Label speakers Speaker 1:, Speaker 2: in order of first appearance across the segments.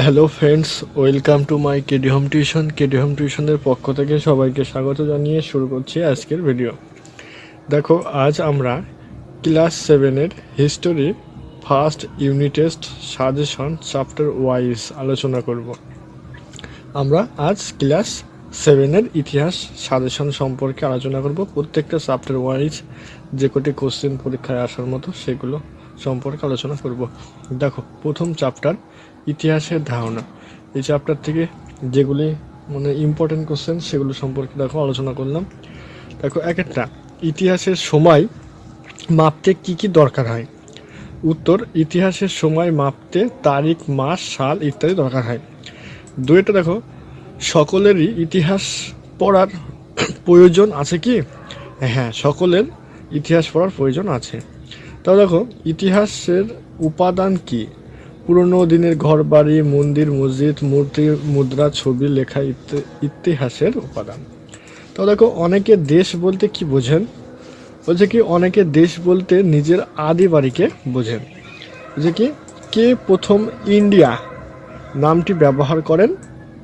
Speaker 1: Hello friends, welcome to my KD home tuition. KD home টিউশনের পক্ষ থেকে সবাইকে স্বাগত জানিয়ে শুরু করছি আজকের ভিডিও। দেখো, আজ আমরা ক্লাস 7-এর history first unit test suggestion chapter wise আলোচনা করব। আমরা আজ ক্লাস 7-এর ইতিহাস সাজেশন সম্পর্কে আলোচনা করব। প্রত্যেকটা চ্যাপ্টার ওয়াইজ যে কটি কোশ্চেন পরীক্ষায় আসার মতো সেগুলো সম্পর্কে আলোচনা করব। দেখো, প্রথম চ্যাপ্টার ইতিহাসের ধারণা। এই চ্যাপ্টার থেকে যেগুলি ইম্পর্টেন্ট কোশ্চেন সেগুলো সম্পর্কে দেখো আলোচনা করলাম। দেখো, এক একটা ইতিহাসের সময় মাপতে কি কি দরকার হয়। উত্তর, ইতিহাসের সময় মাপতে তারিখ, মাস, সাল ইত্যাদি দরকার হয়। দুইটা দেখো, সকলেরই ইতিহাস পড়ার প্রয়োজন আছে কি? হ্যাঁ, সকলের ইতিহাস পড়ার প্রয়োজন আছে। তাও দেখো, ইতিহাসের উপাদান কি? পুরনো দিনের ঘরবাড়ি, মন্দির, মসজিদ, মূর্তি, মুদ্রা, ছবি, লেখা ইতিহাসের উপাদান। তাও দেখো, অনেকে দেশ বলতে কি বোঝেন? বলছে কি, অনেকে দেশ বলতে নিজের আদি বাড়িকে বোঝেন। বলছে কি, কে প্রথম ইন্ডিয়া নামটি ব্যবহার করেন?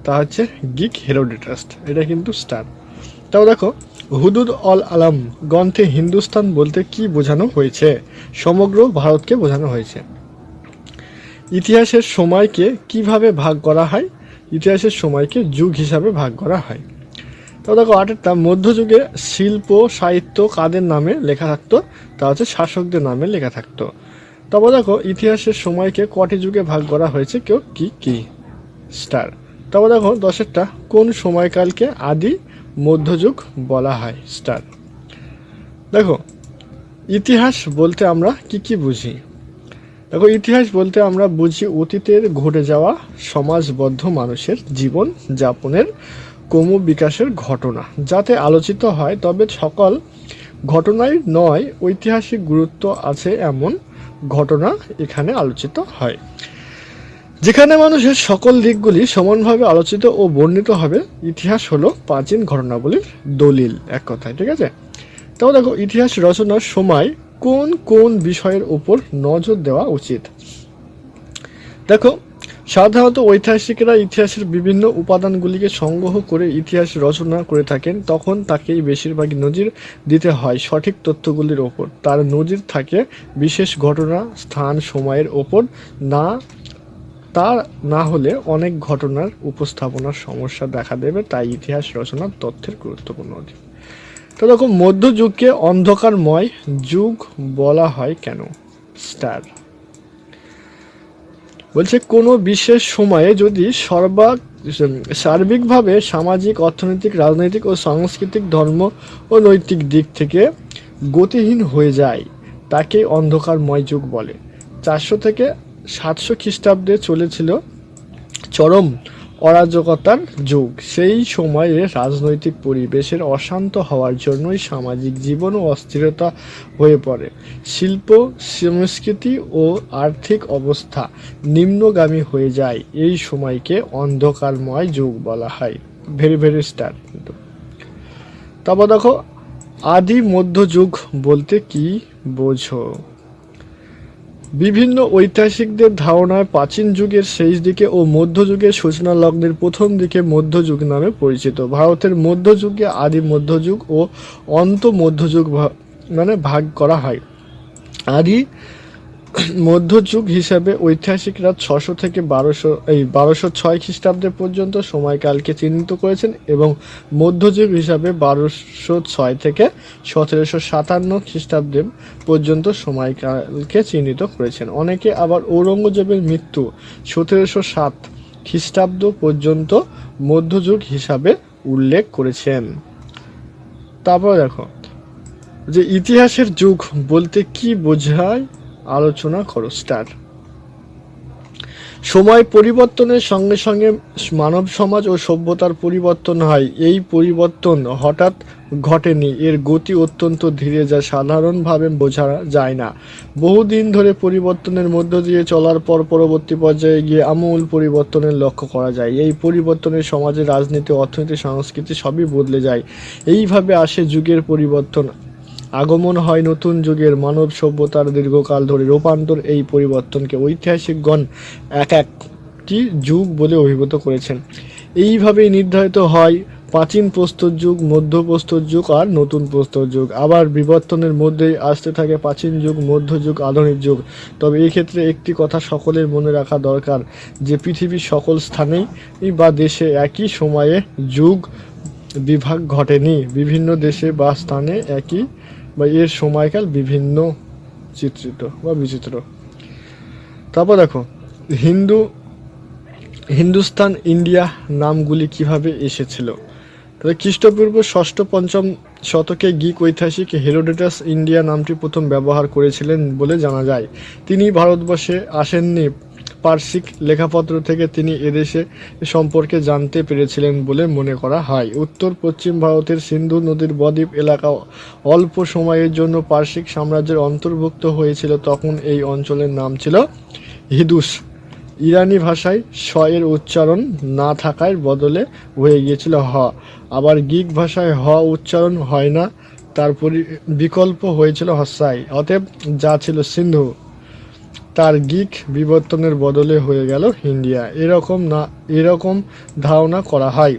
Speaker 1: তা হচ্ছে গ্রিক হেরোডোটাস। এটা কিন্তু স্টার। তাও দেখো, হুদুদ অল আলম গ্রন্থে হিন্দুস্তান বলতে কি বোঝানো হয়েছে? সমগ্র ভারতকে বোঝানো হয়েছে। ইতিহাসের সময়কে কিভাবে ভাগ করা হয়? ইতিহাসের সময়কে যুগ হিসাবে ভাগ করা হয়। তো দেখো, আরেকটা, মধ্যযুগে শিল্প সাহিত্য কাদের নামে লেখা থাকতো? তা হচ্ছে শাসকদের নামে লেখা থাকতো। তারপর দেখো, ইতিহাসের সময়কে কটি যুগে ভাগ করা হয়েছে? কেউ কি কি স্টার। তারপর দেখো, দশেরটা, কোন সময়কালকে আদি মধ্যযুগ বলা হয়? স্টার। দেখো, ইতিহাস বলতে আমরা কি কি বুঝি? দেখো, ইতিহাস বলতে আমরা বুঝি অতীতের ঘটে যাওয়া সমাজবদ্ধ মানুষের জীবন যাপনের ক্রম বিকাশের ঘটনা যাতে আলোচিত হয়, তবে সকল ঘটনাই নয়, ঐতিহাসিক গুরুত্ব আছে এমন ঘটনা এখানে আলোচিত হয়। যেখানে মানুষের সকল দিকগুলি সমানভাবে আলোচিত ও বর্ণিত হবে, ইতিহাস হলো প্রাচীন ঘটনাবলীর দলিল, এক কথায়। ঠিক আছে? তাও দেখো, ইতিহাস রচনার সময় কোন কোন বিষয়ের উপর নজর দেওয়া উচিত? দেখো, সাধারণত ঐতিহাসিকেরা ইতিহাসের বিভিন্ন উপাদানগুলিকে সংগ্রহ করে ইতিহাস রচনা করে থাকেন। তখন তাকেই বেশিরভাগই নজির দিতে হয় সঠিক তথ্যগুলির ওপর। তার নজির থাকে বিশেষ ঘটনা, স্থান, সময়ের ওপর। তা না হলে অনেক ঘটনার উপস্থাপনার সমস্যা দেখা দেবে। তাই ইতিহাস রচনার তথ্যের গুরুত্বপূর্ণ অধিক। তো দেখো, মধ্যযুগকে অন্ধকারময় যুগ বলা হয় কেন? স্টার। বলছে, কোনো বিশেষ সময়ে যদি সার্বিকভাবে সামাজিক, অর্থনৈতিক, রাজনৈতিক ও সাংস্কৃতিক, ধর্ম ও নৈতিক দিক থেকে গতিহীন হয়ে যায়, তাকে অন্ধকারময় যুগ বলে। 400 থেকে 700 খ্রিস্টাব্দে চলেছিল চরম অরাজকতার যুগ। সেই সময়ে রাজনৈতিক পরিবেশের অশান্ত হওয়ার জন্যই সামাজিক জীবনও অস্থিরতা হয়ে পড়ে। শিল্প, সংস্কৃতি ও আর্থিক অবস্থা নিম্নগামী হয়ে যায়। এই সময়কে অন্ধকারময় যুগ বলা হয়। Very very star. তারপর দেখো, আদি মধ্যযুগ বলতে কি বোঝো? বিভিন্ন ঐতিহাসিকদের ধারণায় প্রাচীন যুগের শেষ দিকে ও মধ্যযুগের সূচনা লগ্নের প্রথম দিকে মধ্যযুগ নামে পরিচিত। ভারতের মধ্যযুগে আদি মধ্যযুগ ও অন্ত মধ্যযুগ ভাগ করা হয়। আদি মধ্যযুগ হিসাবে ঐতিহাসিকরা 600 থেকে 1206 খ্রিস্টাব্দে পর্যন্ত সময়কালকে চিহ্নিত করেছেন এবং মধ্যযুগ হিসাবে 1206 থেকে 1757 খ্রিস্টাব্দে পর্যন্ত সময়কালকে চিহ্নিত করেছেন। অনেকে আবার ঔরঙ্গজেবের মৃত্যু 1707 খ্রিস্টাব্দ পর্যন্ত মধ্যযুগ হিসাবে উল্লেখ করেছেন। তারপর দেখো, যে ইতিহাসের যুগ বলতে কি বোঝায় আলোচনা করো। স্টার। সময় পরিবর্তনের সঙ্গে সঙ্গে মানব সমাজ ও সভ্যতার পরিবর্তন হয়। এই পরিবর্তন হঠাৎ ঘটেনি, এর গতি অত্যন্ত ধীরে, যা সাধারণভাবে বোঝা যায় না। বহুদিন ধরে পরিবর্তনের মধ্য দিয়ে চলার পর পরবর্তী পর্যায়ে গিয়ে আমূল পরিবর্তনের লক্ষ্য করা যায়। এই পরিবর্তনের সমাজে রাজনীতি, অর্থনীতি, সংস্কৃতি সবই বদলে যায়। এইভাবে আসে যুগের পরিবর্তন, আগমন হয় নতুন যুগের। মানব সভ্যতার দীর্ঘকাল ধরে রূপান্তর। এই পরিবর্তনকে ঐতিহাসিকগণ এক এক একটি যুগ বলে অভিহিত করেছেন। এইভাবেই নির্ধারিত হয় প্রাচীন প্রস্তর যুগ, মধ্য প্রস্তর যুগ আর নতুন প্রস্তর যুগ। আবার বিবর্তনের মধ্যেই আসতে থাকে প্রাচীন যুগ, মধ্যযুগ, আধুনিক যুগ। তবে এই ক্ষেত্রে একটি কথা সকলের মনে রাখা দরকার যে পৃথিবীর সকল স্থানেই বা দেশে একই সময়ে যুগ বিভাগ ঘটেনি। বিভিন্ন দেশে বা স্থানে একই বা এর সময়কাল বিভিন্ন চিত্রিত বা বিচিত্র। তারপর দেখো হিন্দুস্তান, ইন্ডিয়া নামগুলি কিভাবে এসেছিল। তবে খ্রিস্টপূর্ব ষষ্ঠ পঞ্চম শতকে গ্রিক ঐতিহাসিক হেরোডোটাস ইন্ডিয়া নামটি প্রথম ব্যবহার করেছিলেন বলে জানা যায়। তিনি ভারতবর্ষে আসেননি, পার্সিক লেখাপত্র থেকে তিনি এদেশে সম্পর্কে জানতে পেরেছিলেন বলে মনে করা হয়। উত্তর পশ্চিম ভারতের সিন্ধু নদীর বদ্বীপ এলাকা অল্প সময়ের জন্য পার্সিক সাম্রাজ্যের অন্তর্ভুক্ত হয়েছিল। তখন এই অঞ্চলের নাম ছিল হিদুস। ইরানি ভাষায় স এর উচ্চারণ না থাকার বদলে হয়ে গিয়েছিল হ। আবার গ্রিক ভাষায় হ উচ্চারণ হয় না, তার বিকল্প হয়েছিল হস্যাই। অতএব যা ছিল সিন্ধু তার গ্রিক বিবর্তনের বদলে হয়ে গেল ইন্ডিয়া, এরকম ধারণা করা হয়।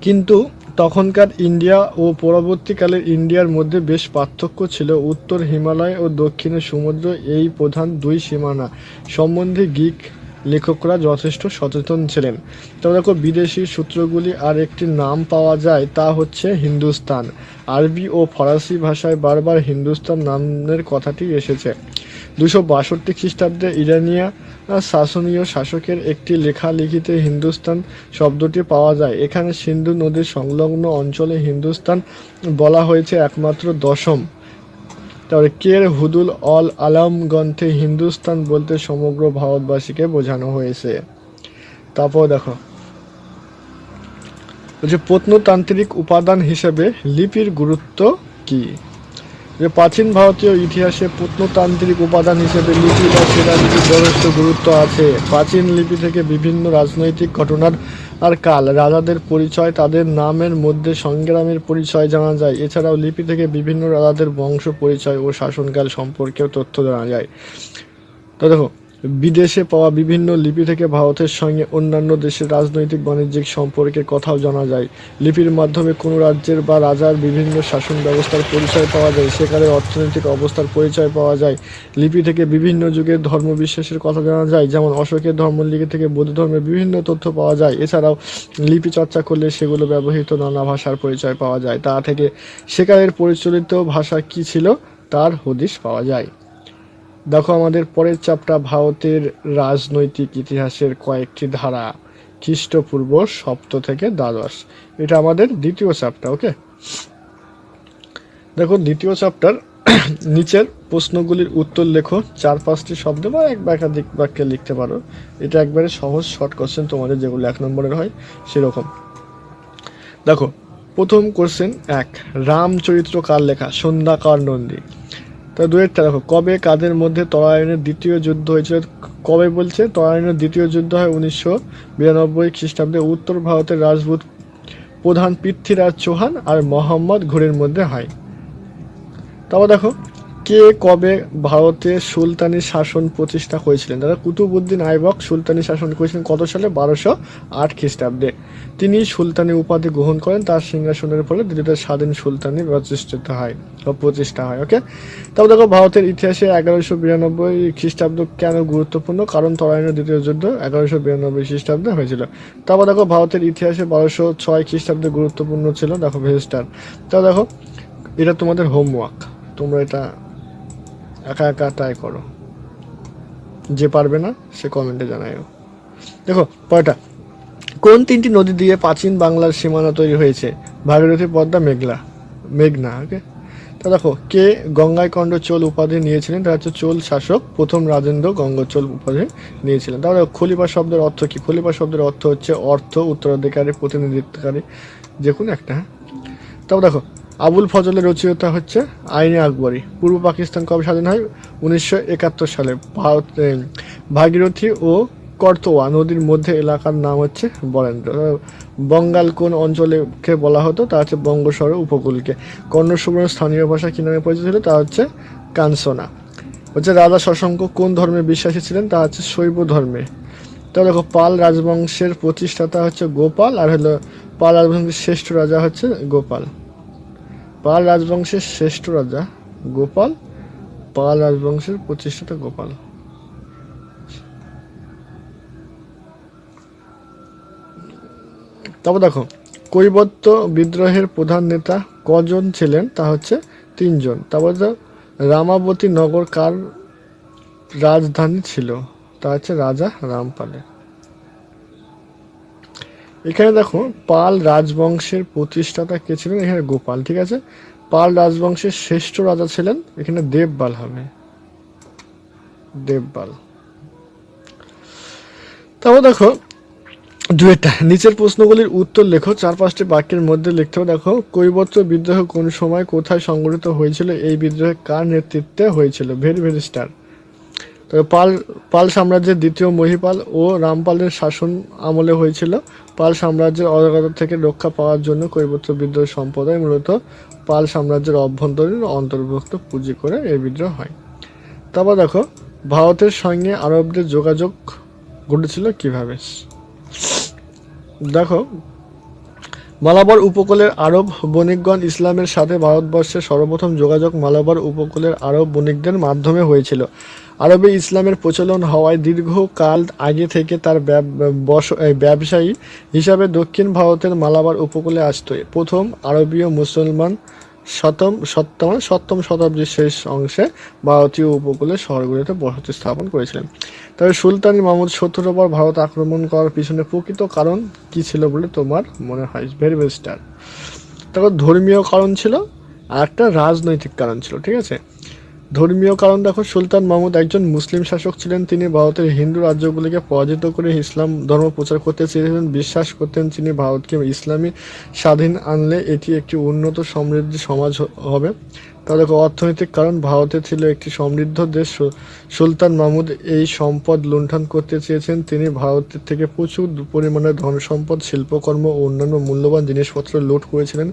Speaker 1: কিন্তু তখনকার ইন্ডিয়া ও পরবর্তীকালের ইন্ডিয়ার মধ্যে বেশ পার্থক্য ছিল। উত্তর হিমালয় ও দক্ষিণে সমুদ্র, এই প্রধান দুই সীমানা সম্বন্ধে গ্রিক লেখকরা যথেষ্ট সচেতন ছিলেন। তবে দেখো বিদেশি সূত্রগুলি আর একটি নাম পাওয়া যায়, তা হচ্ছে হিন্দুস্তান। আরবি ও ফরাসি ভাষায় বারবার হিন্দুস্তান নামের কথাটি এসেছে। 262 খ্রিস্টাব্দে ইরানিয়া শাসনীয় শাসকের একটি লেখালিখিতে হিন্দুস্তান শব্দটি পাওয়া যায়। এখানে সিন্ধু নদীর সংলগ্ন অঞ্চলে হিন্দুস্তান বলা হয়েছে একমাত্র দশম। তারপরে কের হুদুল অল আলম গ্রন্থে হিন্দুস্তান বলতে সমগ্র ভারতবাসীকে বোঝানো হয়েছে। তারপর দেখো প্রত্নতান্ত্রিক উপাদান হিসেবে লিপির গুরুত্ব কি। যে প্রাচীন ভারতীয় ইতিহাসে প্রত্নতান্ত্রিক উপাদান হিসেবে লিপি বা শিলালিপির যথেষ্ট গুরুত্ব আছে। প্রাচীন লিপি থেকে বিভিন্ন রাজনৈতিক ঘটনার আর কাল, রাজাদের পরিচয়, তাদের নামের মধ্যে সংগ্রামের পরিচয় জানা যায়। এছাড়াও লিপি থেকে বিভিন্ন রাজাদের বংশ পরিচয় ও শাসনকাল সম্পর্কেও তথ্য জানা যায়। তো দেখো বিদেশে পাওয়া বিভিন্ন লিপি থেকে ভারতের সঙ্গে অন্যান্য দেশের রাজনৈতিক বাণিজ্যিক সম্পর্কের কথাও জানা যায়। লিপির মাধ্যমে কোনো রাজ্যের বা রাজার বিভিন্ন শাসন ব্যবস্থার পরিচয় পাওয়া যায়, সেখানে অর্থনৈতিক অবস্থার পরিচয় পাওয়া যায়। লিপি থেকে বিভিন্ন যুগের ধর্মবিশ্বাসের কথা জানা যায়, যেমন অশোকের ধর্মলিপি থেকে বৌদ্ধ ধর্মের বিভিন্ন তথ্য পাওয়া যায়। এছাড়াও লিপি চর্চা করলে সেগুলো ব্যবহৃত নানা ভাষার পরিচয় পাওয়া যায়, তা থেকে সেকালের পরিচালিত ভাষা কী ছিল তার হদিশ পাওয়া যায়। দেখো আমাদের পরের চ্যাপ্টার ভারতের রাজনৈতিক ইতিহাসের কয়েকটি ধারা, খ্রিস্টপূর্ব সপ্ত থেকে দ্বাদশ। এটা আমাদের দ্বিতীয় চ্যাপ্টার। ওকে, দেখো দ্বিতীয় চ্যাপ্টার নিচের প্রশ্নগুলির উত্তর লেখো। 4-5টি শব্দ বা এক বা একাধিক বাক্যে লিখতে পারো। এটা একবারে সহজ শর্ট কোশ্চেন, তোমাদের যেগুলো 1 নম্বরের হয় সেরকম। দেখো প্রথম কোশ্চেন 1, রামচরিত্র কার লেখা? সন্ধ্যাকর নন্দী। তা 2-টা দেখো, কবে কাদের মধ্যে তরাইনের দ্বিতীয় যুদ্ধ হয়েছিল? কবে বলছে? তরাইনের দ্বিতীয় যুদ্ধ হয় 1992 খ্রিস্টাব্দে। উত্তর ভারতের রাজপুত প্রধান পৃথ্বীরাজ চৌহান আর মোহাম্মদ ঘুরির মধ্যে হয়। তারপর দেখো কে কবে ভারতে সুলতানি শাসন প্রতিষ্ঠা করেছিলেন? দাদা কুতুবউদ্দিন আইবক সুলতানি শাসন করেছিলেন কত সালে? 1208 খ্রিস্টাব্দে। তিনি সুলতানি উপাধি গ্রহণ করেন। তার সিংহাসনের ফলে দিল্লিতে স্বাধীন সুলতানি প্রতিষ্ঠা হয়। ওকে, তারপর দেখো ভারতের ইতিহাসে 1192 খ্রিস্টাব্দ কেন গুরুত্বপূর্ণ? কারণ তরাইনের দ্বিতীয় যুদ্ধ 1192 খ্রিস্টাব্দে হয়েছিল। তারপর দেখো ভারতের ইতিহাসে 1206 খ্রিস্টাব্দে গুরুত্বপূর্ণ ছিল। দেখো ভেস্টার। তারপর দেখো এটা তোমাদের হোমওয়ার্ক, তোমরা এটা একা একা ট্রাই করো, যে পারবে না সে কমেন্টে জানায়। দেখো পয়টা, কোন 3টি নদী দিয়ে প্রাচীন বাংলার সীমানা তৈরি হয়েছে? ভাগীরথী, পদ্মা, মেঘনা। ওকে, তা দেখো কে গঙ্গাইকণ্ড চোল উপাধি নিয়েছিলেন? তা হচ্ছে চোল শাসক প্রথম রাজেন্দ্র গঙ্গচোল উপাধি নিয়েছিলেন। তাহলে খলিফা শব্দের অর্থ কি? খলিফা শব্দের অর্থ হচ্ছে অর্থ, উত্তরাধিকারী, প্রতিনিধিত্বকারী, যে কোনো একটা। তারপর দেখো আবুল ফজলের রচয়িতা হচ্ছে আইনে আকবরী। পূর্ব পাকিস্তান কবে স্বাধীন হয়? 1971 সালে। ভাগীরথী ও করতোয়া নদীর মধ্যে এলাকার নাম হচ্ছে বরেন্দ্র। বঙ্গাল কোন অঞ্চলকে বলা হতো? তা হচ্ছে বঙ্গোপসাগর উপকূলকে। কন্নড় সুবর্ণ স্থানীয় ভাষা কি নামে পরিচিত ছিল? তা হচ্ছে কাঞ্চনা। রাজা শশাঙ্ক কোন ধর্মে বিশ্বাসী ছিলেন? তা হচ্ছে শৈব ধর্মে। তো দেখো পাল রাজবংশের প্রতিষ্ঠাতা হচ্ছে গোপাল, আর হলো পাল রাজবংশের শ্রেষ্ঠ রাজা হচ্ছে গোপাল। পাল রাজবংশের শ্রেষ্ঠ রাজা গোপাল, পাল রাজবংশের প্রতিষ্ঠাতা গোপাল। তারপর দেখো কৈবর্ত বিদ্রোহের প্রধান নেতা কজন ছিলেন, তা হচ্ছে 3 জন। তারপর রামাবতী নগর কার রাজধানী ছিল, তা হচ্ছে রাজা রামপালের। এখানে দেখো পাল রাজবংশের প্রতিষ্ঠাতা কে ছিলেন, এখানে গোপাল, ঠিক আছে। পাল রাজবংশের শ্রেষ্ঠ রাজা ছিলেন, এখানে দেবপাল হবে, দেবপাল। তারপর দেখো দুয়েটা নিচের প্রশ্নগুলির উত্তর লেখো, 4-5টি বাক্যের মধ্যে লিখতে হবে। দেখো কৈবর্ত বিদ্রোহ কোন সময় কোথায় সংঘটিত হয়েছিল, এই বিদ্রোহে কার নেতৃত্বে হয়েছিল, ভেরি ভেরি স্টার। তবে পাল সাম্রাজ্যের দ্বিতীয় মহিপাল ও রামপালের শাসন আমলে হয়েছিল। পাল সাম্রাজ্যের অরাজকতা থেকে রক্ষা পাওয়ার জন্য কৈবর্ত বিদ্রোহ সম্প্রদায় মূলত পাল সাম্রাজ্যের অভ্যন্তরীণ অন্তর্ভুক্ত পুঁজি করে এই বিদ্রোহ হয়। তারপর দেখো ভারতের সঙ্গে আরবদের যোগাযোগ ঘটেছিল কিভাবে। দেখো মালাবার উপকূলের আরব বণিকগণ ইসলামের সাথে ভারতবর্ষের সর্বপ্রথম যোগাযোগ মালাবার উপকূলের আরব বণিকদের মাধ্যমে হয়েছিল। আরবে ইসলামের প্রচলন হওয়ায় দীর্ঘকাল আগে থেকে তার ব্যবসায়ী হিসাবে দক্ষিণ ভারতের মালাবার উপকূলে আসত। প্রথম আরবীয় মুসলমান সপ্তম শতাব্দীর শেষ অংশে ভারতীয় উপকূলে শহরগুলিতে বসতি স্থাপন করেছিলেন। তবে সুলতান মাহমুদ 17 বার ভারত আক্রমণ করার পিছনে প্রকৃত কারণ কি ছিল বলে তোমার মনে হয়, ভেরি ভেরি স্টার। তারপর ধর্মীয় কারণ ছিল আর একটা রাজনৈতিক কারণ ছিল, ঠিক আছে। ধর্মীয় কারণ দেখো সুলতান মাহমুদ একজন মুসলিম শাসক ছিলেন, তিনি ভারতের হিন্দু রাজ্যগুলিকে পরাজিত করে ইসলাম ধর্ম প্রচার করতে চেয়েছিলেন। বিশ্বাস করতেন তিনি ভারতকে ইসলামী স্বাধীন আনলে এটি একটি উন্নত সমৃদ্ধ সমাজ হবে। তাহলে অর্থনৈতিক কারণ, ভারতে ছিল একটি সমৃদ্ধ দেশ, সুলতান মাহমুদ এই সম্পদ লুণ্ঠন করতে চেয়েছেন। তিনি ভারতের থেকে প্রচুর পরিমাণে ধন সম্পদ, শিল্পকর্ম ও অন্যান্য মূল্যবান জিনিসপত্র লুট করেছিলেন।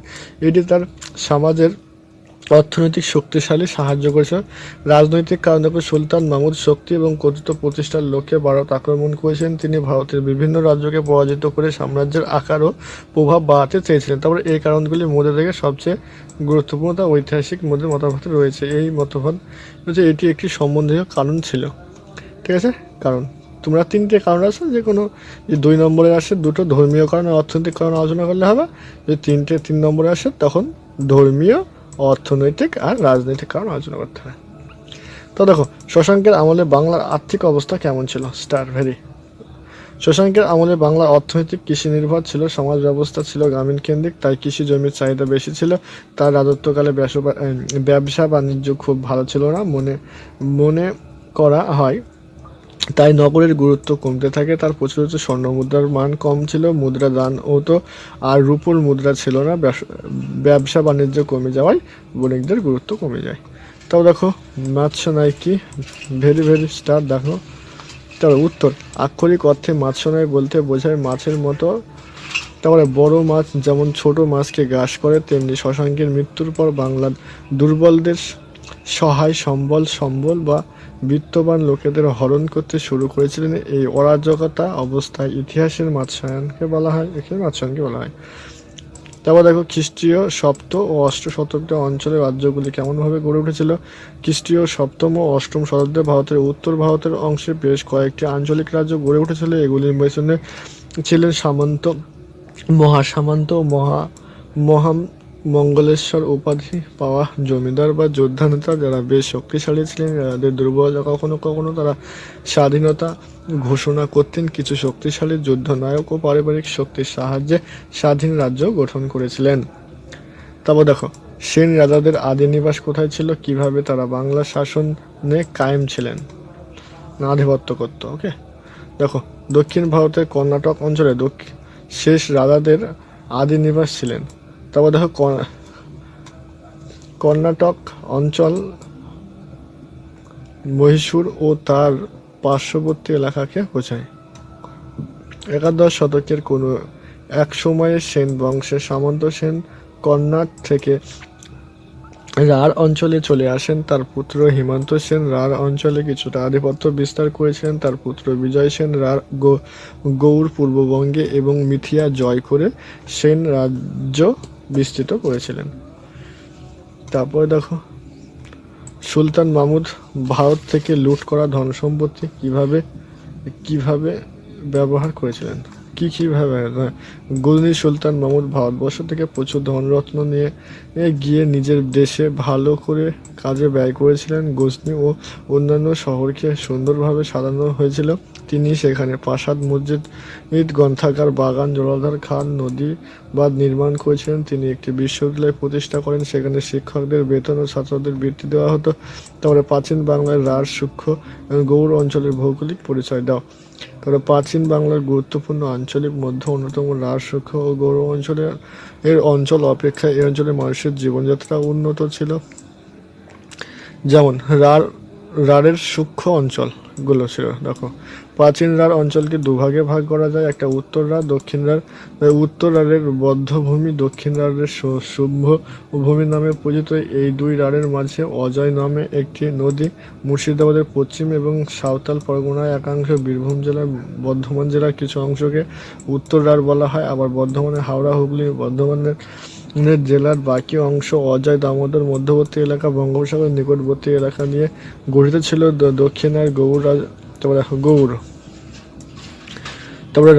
Speaker 1: এটি তার সমাজের অর্থনৈতিক শক্তিশালী সাহায্য করেছে। রাজনৈতিক কারণে সুলতান মাহমুদ শক্তি এবং কর্তৃত্ব প্রতিষ্ঠার লক্ষ্যে ভারত আক্রমণ করেছেন। তিনি ভারতের বিভিন্ন রাজ্যকে পরাজিত করে সাম্রাজ্যের আকার ও প্রভাব বাড়াতে চেয়েছিলেন। তারপরে এই কারণগুলির মধ্যে থেকে সবচেয়ে গুরুত্বপূর্ণ তা ঐতিহাসিক মধ্যে মতভেদ রয়েছে। এই মতভেদ হচ্ছে এটি একটি সম্বন্ধীয় কারণ ছিল, ঠিক আছে। কারণ তোমরা 3টে কারণ আছে, যে কোনো 2 নম্বরে আসে 2টো ধর্মীয় কারণ আর অর্থনৈতিক কারণ আলোচনা করলে হবে। যদি 3 নম্বরে আসে তখন ধর্মীয়, অর্থনৈতিক আর রাজনৈতিক কারণ আলোচনা করতে হবে। তো দেখো শশাঙ্কের আমলে বাংলার আর্থিক অবস্থা কেমন ছিল, স্টার ভেরি। শশাঙ্কের আমলে বাংলার অর্থনৈতিক কৃষি নির্ভর ছিল, সমাজ ব্যবস্থা ছিল গ্রামীণ কেন্দ্রিক, তাই কৃষি জমির চাহিদা বেশি ছিল। তার রাজত্বকালে ব্যবসা বাণিজ্য খুব ভালো ছিল না মনে করা হয়, তাই নগরের গুরুত্ব কমতে থাকে। তার প্রচলিত স্বর্ণ মুদ্রার মান কম ছিল, মুদ্রা দান হতো আর রূপোর মুদ্রা ছিল না। ব্যবসা বাণিজ্য কমে যাওয়ায় বণিকদের গুরুত্ব কমে যায়। তাও দেখো মাৎস্য নয় কি, ভেরি ভেরি স্টার। দেখো তার উত্তর, আক্ষরিক অর্থে মাৎস্য নয় বলতে বোঝায় মাছের মতো। তারপরে বড় মাছ যেমন ছোট মাছকে গ্রাস করে, তেমনি শশাঙ্কের মৃত্যুর পর বাংলার দুর্বলদের সহায় সম্বল বা বিত্তবান লোকেদের হরণ করতে শুরু করেছিলেন। এই অরাজকতা অবস্থায় ইতিহাসের মাৎস্যায়নকে বলা হয়, এখানে মাৎস্যায়নকে বলা হয়। তারপর দেখো খ্রিস্টীয় 7ম ও 8ম শতাব্দী অঞ্চলের রাজ্যগুলি কেমনভাবে গড়ে উঠেছিল। খ্রিস্টীয় 7ম ও 8ম শতাব্দীতে ভারতের উত্তর ভারতের অংশে বেশ কয়েকটি আঞ্চলিক রাজ্য গড়ে উঠেছিল। এগুলির পেছনে ছিলেন সামন্ত, মহাসামন্ত ও মহামঙ্গলেশ্বর উপাধি পাওয়া জমিদার বা যোদ্ধা নেতা, যারা বেশ শক্তিশালী ছিলেন। যাদের দুর্বল কখনো কখনো তারা স্বাধীনতা ঘোষণা করতেন। কিছু শক্তিশালী যুদ্ধ নায়ক ও পারিবারিক শক্তির সাহায্যে স্বাধীন রাজ্য গঠন করেছিলেন। তারপর দেখো সেন রাজাদের আদি নিবাস কোথায় ছিল, কিভাবে তারা বাংলা শাসনে কায়েম ছিলেন, আধিপত্য করত। ওকে, দেখো দক্ষিণ ভারতের কর্ণাটক অঞ্চলে শেষ রাজাদের আদি নিবাস ছিলেন। তারপর দেখো কর্ণাটক অঞ্চল মহীশূর ও তার পার্শ্ববর্তী এলাকাকে বোঝায়। 11 শতকের কোনো এক সময়ে সেন বংশের সামন্ত সেন কর্ণাট থেকে রাঢ় অঞ্চলে চলে আসেন তার পুত্র হিমন্ত সেন। রাঢ় অঞ্চলে কিছুটা আধিপত্য বিস্তার করেছিলেন তার পুত্র বিজয় সেন। গৌড় পূর্ববঙ্গে এবং মিথিলা জয় করে সেন রাজ্য বিস্তৃত করেছিলেন। তারপরে দেখো সুলতান মাহমুদ ভারত থেকে লুট করা ধন সম্পত্তি কিভাবে কিভাবে ব্যবহার করেছিলেন, কিভাবে গজনী সুলতান মাহমুদ ভারতবর্ষ থেকে প্রচুর ধনরত্ন নিয়ে গিয়ে নিজের দেশে ভালো করে কাজে ব্যয় করেছিলেন। গজনী ও অন্যান্য শহরকে সুন্দরভাবে সাজানো হয়েছিল। তিনি সেখানে প্রাসাদ, মসজিদ, গ্রন্থাগার, বাগান, জলাধার, খাল, নদী বাঁধ নির্মাণ করেছিলেন। তিনি একটি বিশ্ববিদ্যালয় প্রতিষ্ঠা করেন, সেখানে শিক্ষকদের বেতন ও ছাত্রদের বৃত্তি দেওয়া হতো। তারপরে প্রাচীন বাংলার রাঢ়, সূক্ষ্ম এবং গৌড় অঞ্চলের ভৌগোলিক পরিচয় দাও। তবে প্রাচীন বাংলার গুরুত্বপূর্ণ আঞ্চলিক মধ্য অন্যতম রাঢ়, সূক্ষ্ম ও গৌড় অঞ্চল অপেক্ষা এই অঞ্চলের মানুষের জীবনযাত্রা উন্নত ছিল। যেমন রাঢ়ের সূক্ষ্ম অঞ্চলগুলো ছিল। দেখো প্রাচীন রাঢ় অঞ্চলকে দুভাগে ভাগ করা যায়, একটা উত্তর রাঢ়, দক্ষিণ রাঢ়। উত্তর রাঢ়ের বধ্যভূমি দক্ষিণ রাঢ়ের শুম্ভ ভূমি নামে পরিচিত। এই দুই রাঢ়ের মাঝে অজয় নামে একটি নদী। মুর্শিদাবাদের পশ্চিম এবং সাঁওতাল পরগনার একাংশ, বীরভূম জেলার বর্ধমান জেলার কিছু অংশকে উত্তর রাঢ় বলা হয়। আবার বর্ধমানের হাওড়া, হুগলি, বর্ধমানের জেলার বাকি অংশ অজয় দামোদর মধ্যবর্তী এলাকা, বঙ্গোপসাগরের নিকটবর্তী এলাকা নিয়ে গঠিত ছিল। দক্ষিণ আর গৌড়। তারপরে দেখো গৌড়। তারপরে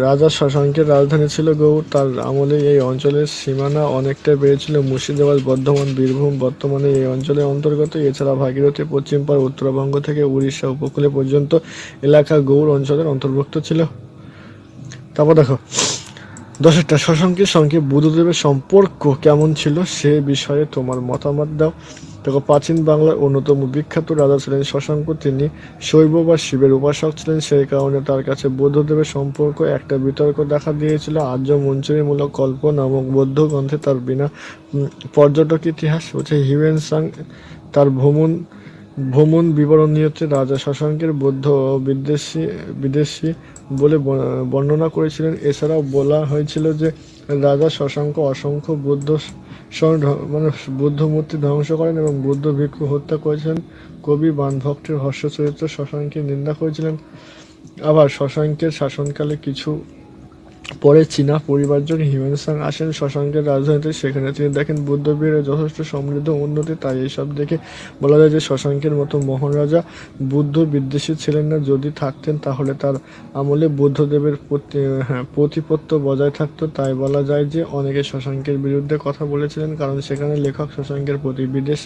Speaker 1: রাজা শশাঙ্কের রাজধানী ছিল গৌড়। তার আমলে এই অঞ্চলের সীমানা অনেকটা বেড়েছিল। মুর্শিদাবাদ, বর্ধমান, বীরভূম বর্তমানে এই অঞ্চলের অন্তর্গত। এছাড়া ভাগীরথী পশ্চিম পার উত্তরবঙ্গ থেকে উড়িষ্যা উপকূলে পর্যন্ত এলাকা গৌড় অঞ্চলের অন্তর্ভুক্ত ছিল। তারপর দেখো 10টা শশাঙ্কের সঙ্গে বুদ্ধদেবের সম্পর্ক কেমন ছিল সে বিষয়ে তোমার মতামত দাও। দেখো প্রাচীন বাংলার অন্যতম বিখ্যাত রাজা ছিলেন শশাঙ্ক। তিনি শৈব বা শিবের উপাসক ছিলেন, সেই কারণে তার কাছে বুদ্ধদেবের সম্পর্ক একটা বিতর্ক দেখা দিয়েছিল। আর্য মঞ্জুরিমূলক কল্প নামক বৌদ্ধ গ্রন্থে তার বিনা পর্যটক ইতিহাস হচ্ছে হিউয়েন সাং তার ভ্রমণ বিবরণীতে রাজা শশাঙ্কের বৌদ্ধ বিদেশি বলে বর্ণনা করেছিলেন। এছাড়াও বলা হয়েছিল যে রাজা শশাঙ্ক অসংখ্য বুদ্ধ মূর্তি ধ্বংস করেন এবং বুদ্ধ ভিক্ষু হত্যা করেছিলেন। কবি বাণভট্টের হর্ষচরিত্র শশাঙ্কের নিন্দা করেছিলেন। আবার শশাঙ্কের শাসনকালে কিছু পরে চীনা পরিবারজন হিউয়েন আসেন শশাঙ্কের রাজধানীতে। সেখানে তিনি দেখেন বুদ্ধবিহারের যথেষ্ট সমৃদ্ধ উন্নতি। তাই এইসব দেখে বলা যায় যে শশাঙ্কের মতো মহান রাজা বুদ্ধ বিদ্বেষী ছিলেন না। যদি থাকতেন তাহলে তার আমলে বুদ্ধদেবের প্রতিপত্ত বজায় থাকতো। তাই বলা যায় যে অনেকে শশাঙ্কের বিরুদ্ধে কথা বলেছিলেন, কারণ সেখানে লেখক শশাঙ্কের প্রতি বিদ্বেষ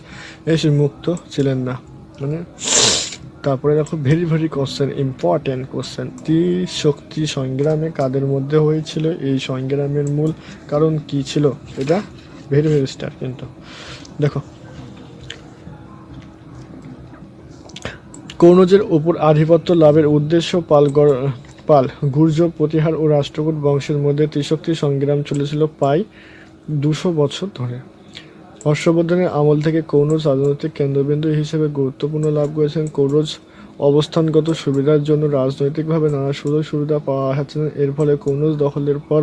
Speaker 1: মুক্ত ছিলেন না। মানে তারপরে দেখো ভেরি কোশ্চেন, ইম্পর্টেন্ট কোশ্চেন। ত্রিশক্তি সংগ্রামে কাদের মধ্যে হয়েছিল? এই সংগ্রামের মূল কারণ কি ছিল? এটা ভেরি স্টার। কিন্তু দেখো কনৌজের উপর আধিপত্য লাভের উদ্দেশ্য পাল, গুর্জ, প্রতিহার ও রাষ্ট্রকূট বংশের মধ্যে ত্রিশক্তি সংগ্রাম চলেছিল প্রায় 200 বছর ধরে। হর্ষবর্ধনের আমল থেকে কনৌজ রাজনৈতিক কেন্দ্রবিন্দু হিসেবে গুরুত্বপূর্ণ লাভ করেছেন। কনৌজ অবস্থানগত সুবিধার জন্য রাজনৈতিকভাবে নানা সুযোগ সুবিধা পাওয়া যাচ্ছে। এর ফলে কনৌজ দখলের পর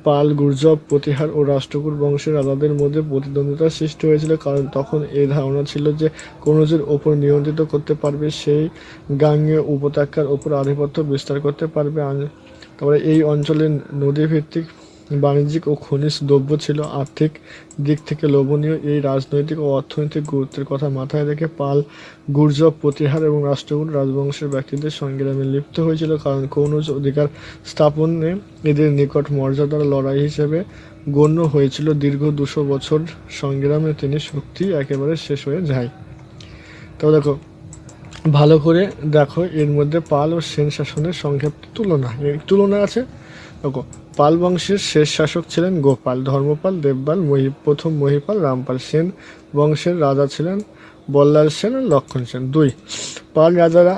Speaker 1: পাল, গুর্জর, প্রতিহার ও রাষ্ট্রকূট বংশের রাজাদের মধ্যে প্রতিদ্বন্দ্বিতার সৃষ্টি হয়েছিল, কারণ তখন এই ধারণা ছিল যে কনৌজের ওপর নিয়ন্ত্রিত করতে পারবে, সেই গাঙ্গেয় উপত্যকার ওপর আধিপত্য বিস্তার করতে পারবে। তারপরে এই অঞ্চলে নদীভিত্তিক বাণিজ্যিক ও খনিজ দ্রব্য ছিল। আর্থিক দিক থেকে লোভনীয়। এই রাজনৈতিক ও অর্থনৈতিক গুরুত্বের কথা মাথায় রেখে পাল, গুর্জ, প্রতিহার এবং রাষ্ট্রকূট রাজবংশের ব্যক্তিদের সংগ্রামে লিপ্ত হয়েছিল, কারণ কনৌজ অধিকার স্থাপনে এদের নিকট মর্যাদার লড়াই হিসেবে গণ্য হয়েছিল। দীর্ঘ 200 বছর সংগ্রামে তিনি শক্তি একেবারে শেষ হয়ে যায়। তো দেখো ভালো করে দেখো, এর মধ্যে পাল ও সেন শাসনের সংক্ষিপ্ত তুলনা আছে। দেখো পাল বংশের শেষ শাসক ছিলেন গোপাল, ধর্মপাল, দেবপাল, প্রথম মহিপাল, রামপাল। সেন বংশের রাজা ছিলেন বল্লাল সেন ও লক্ষণ সেন। 2 পাল রাজারা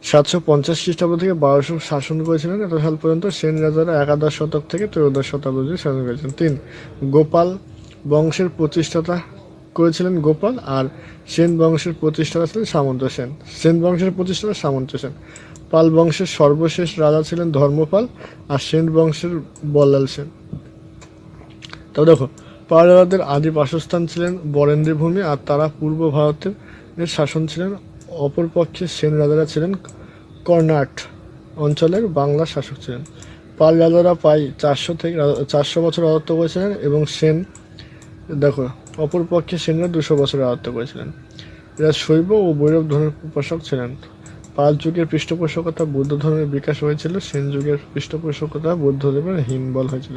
Speaker 1: 750 খ্রিস্টাব্দ থেকে 1200 শাসন করেছিলেন। এত সাল পর্যন্ত সেন রাজারা 11 শতক থেকে 13 শতাব্দ শাসন করেছেন। 3 গোপাল বংশের প্রতিষ্ঠাতা করেছিলেন গোপাল, আর সেন বংশের প্রতিষ্ঠাতা ছিলেন সামন্ত সেন। সেন বংশের প্রতিষ্ঠাতা সামন্ত সেন। পাল বংশের সর্বশেষ রাজা ছিলেন ধর্মপাল, আর সেন বংশের বল্লাল সেন। তবে দেখো পাল-রাজাদের আদি বাসস্থান ছিলেন বরেন্দ্রী ভূমি, আর তারা পূর্ব ভারতের শাসন ছিলেন। অপরপক্ষে সেন রাজারা ছিলেন কর্ণাট অঞ্চলের বাংলার শাসক ছিলেন। পাল রাজারা প্রায় 400 বছর রাজত্ব করেছিলেন এবং সেন দেখো অপরপক্ষে সেনরা 200 বছর রাজত্ব করেছিলেন। এরা শৈব ও বৈরব ধর্মের উপাসক ছিলেন। পাল যুগের পৃষ্ঠপোষকতা বৌদ্ধ ধর্মের বিকাশ হয়েছিল, সেন যুগের পৃষ্ঠপোষকতা বৌদ্ধদেবের হিনবল হয়েছিল।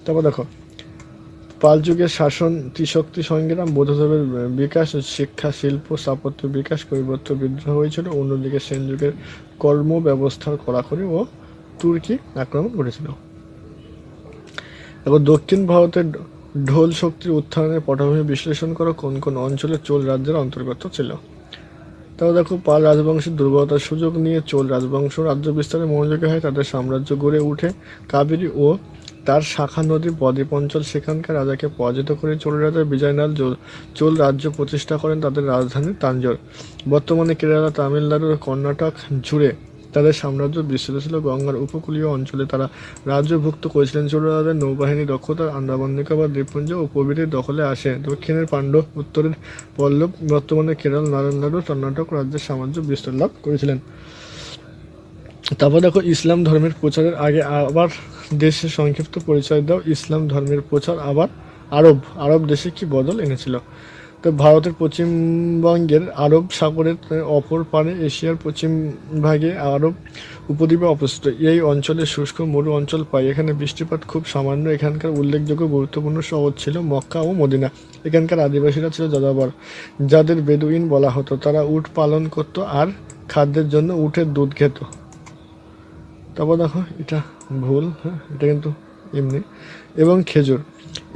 Speaker 1: তারপর দেখো পাল যুগের শাসন ত্রিশক্তি সংগ্রাম, বৌদ্ধধর্মের বিকাশ, শিক্ষা, শিল্প, স্থাপত্য বিকাশ, কৈবর্ত বিদ্রোহ হয়েছিল। অন্যদিকে সেন যুগের কর্ম ব্যবস্থার কড়াকড়ি ও তুর্কি আক্রমণ ঘটেছিল। এবার দক্ষিণ ভারতের ঢোল শক্তির উত্থানের পটভূমি বিশ্লেষণ করো, কোন কোন অঞ্চলে চোল রাজ্যের অন্তর্গত ছিল। তাও দেখো পাল রাজবংশের দুর্বলতার সুযোগ নিয়ে চোল রাজবংশ রাজ্য বিস্তারে মনোযোগী হয়। তাদের সাম্রাজ্য গড়ে উঠে কাবেরী ও তার শাখা নদী বদ্বীপ অঞ্চল, সেখানকার রাজাকে পরাজিত করে চোল রাজা বিজয়নাথ চোল রাজ্য প্রতিষ্ঠা করেন। তাদের রাজধানী তাঞ্জোর, বর্তমানে কেরালা, তামিলনাড়ু ও কর্ণাটক জুড়ে তাদের সাম্রাজ্য বিস্তৃত ছিল। গঙ্গার উপকূলীয় অঞ্চলে তারা রাজ্যভুক্ত করেছিলেন। চোল রাজাদের নৌবাহিনী দক্ষতার আন্দামান নিকোবর দ্বীপপুঞ্জ ও প্রভৃতির দখলে আসে। দক্ষিণের পাণ্ডব, উত্তরের পল্লব, বর্তমানে কেরল, নারায়ণনাড়ু, কর্ণাটক রাজ্যের সাম্রাজ্য বিস্তার লাভ করেছিলেন। তারপর দেখো ইসলাম ধর্মের প্রচারের আগে আবার দেশের সংক্ষিপ্ত পরিচয় দাও। ইসলাম ধর্মের প্রচার আবার আরব দেশে কি বদল এনেছিল। তো ভারতের পশ্চিমবঙ্গের আরব সাগরের অপর পারে এশিয়ার পশ্চিম ভাগে আরব উপদ্বীপে অবস্থিত। এই অঞ্চলে শুষ্ক মরু অঞ্চল পায়। এখানে বৃষ্টিপাত খুব সামান্য। এখানকার উল্লেখযোগ্য গুরুত্বপূর্ণ শহর ছিল মক্কা ও মদিনা। এখানকার আদিবাসীরা ছিল যাযাবর, যাদের বেদুইন বলা হতো। তারা উট পালন করত আর খাদ্যের জন্য উটের দুধ খেত। তারপর দেখো এটা ভুল, হ্যাঁ এটা কিন্তু এমনি। এবং খেজুর,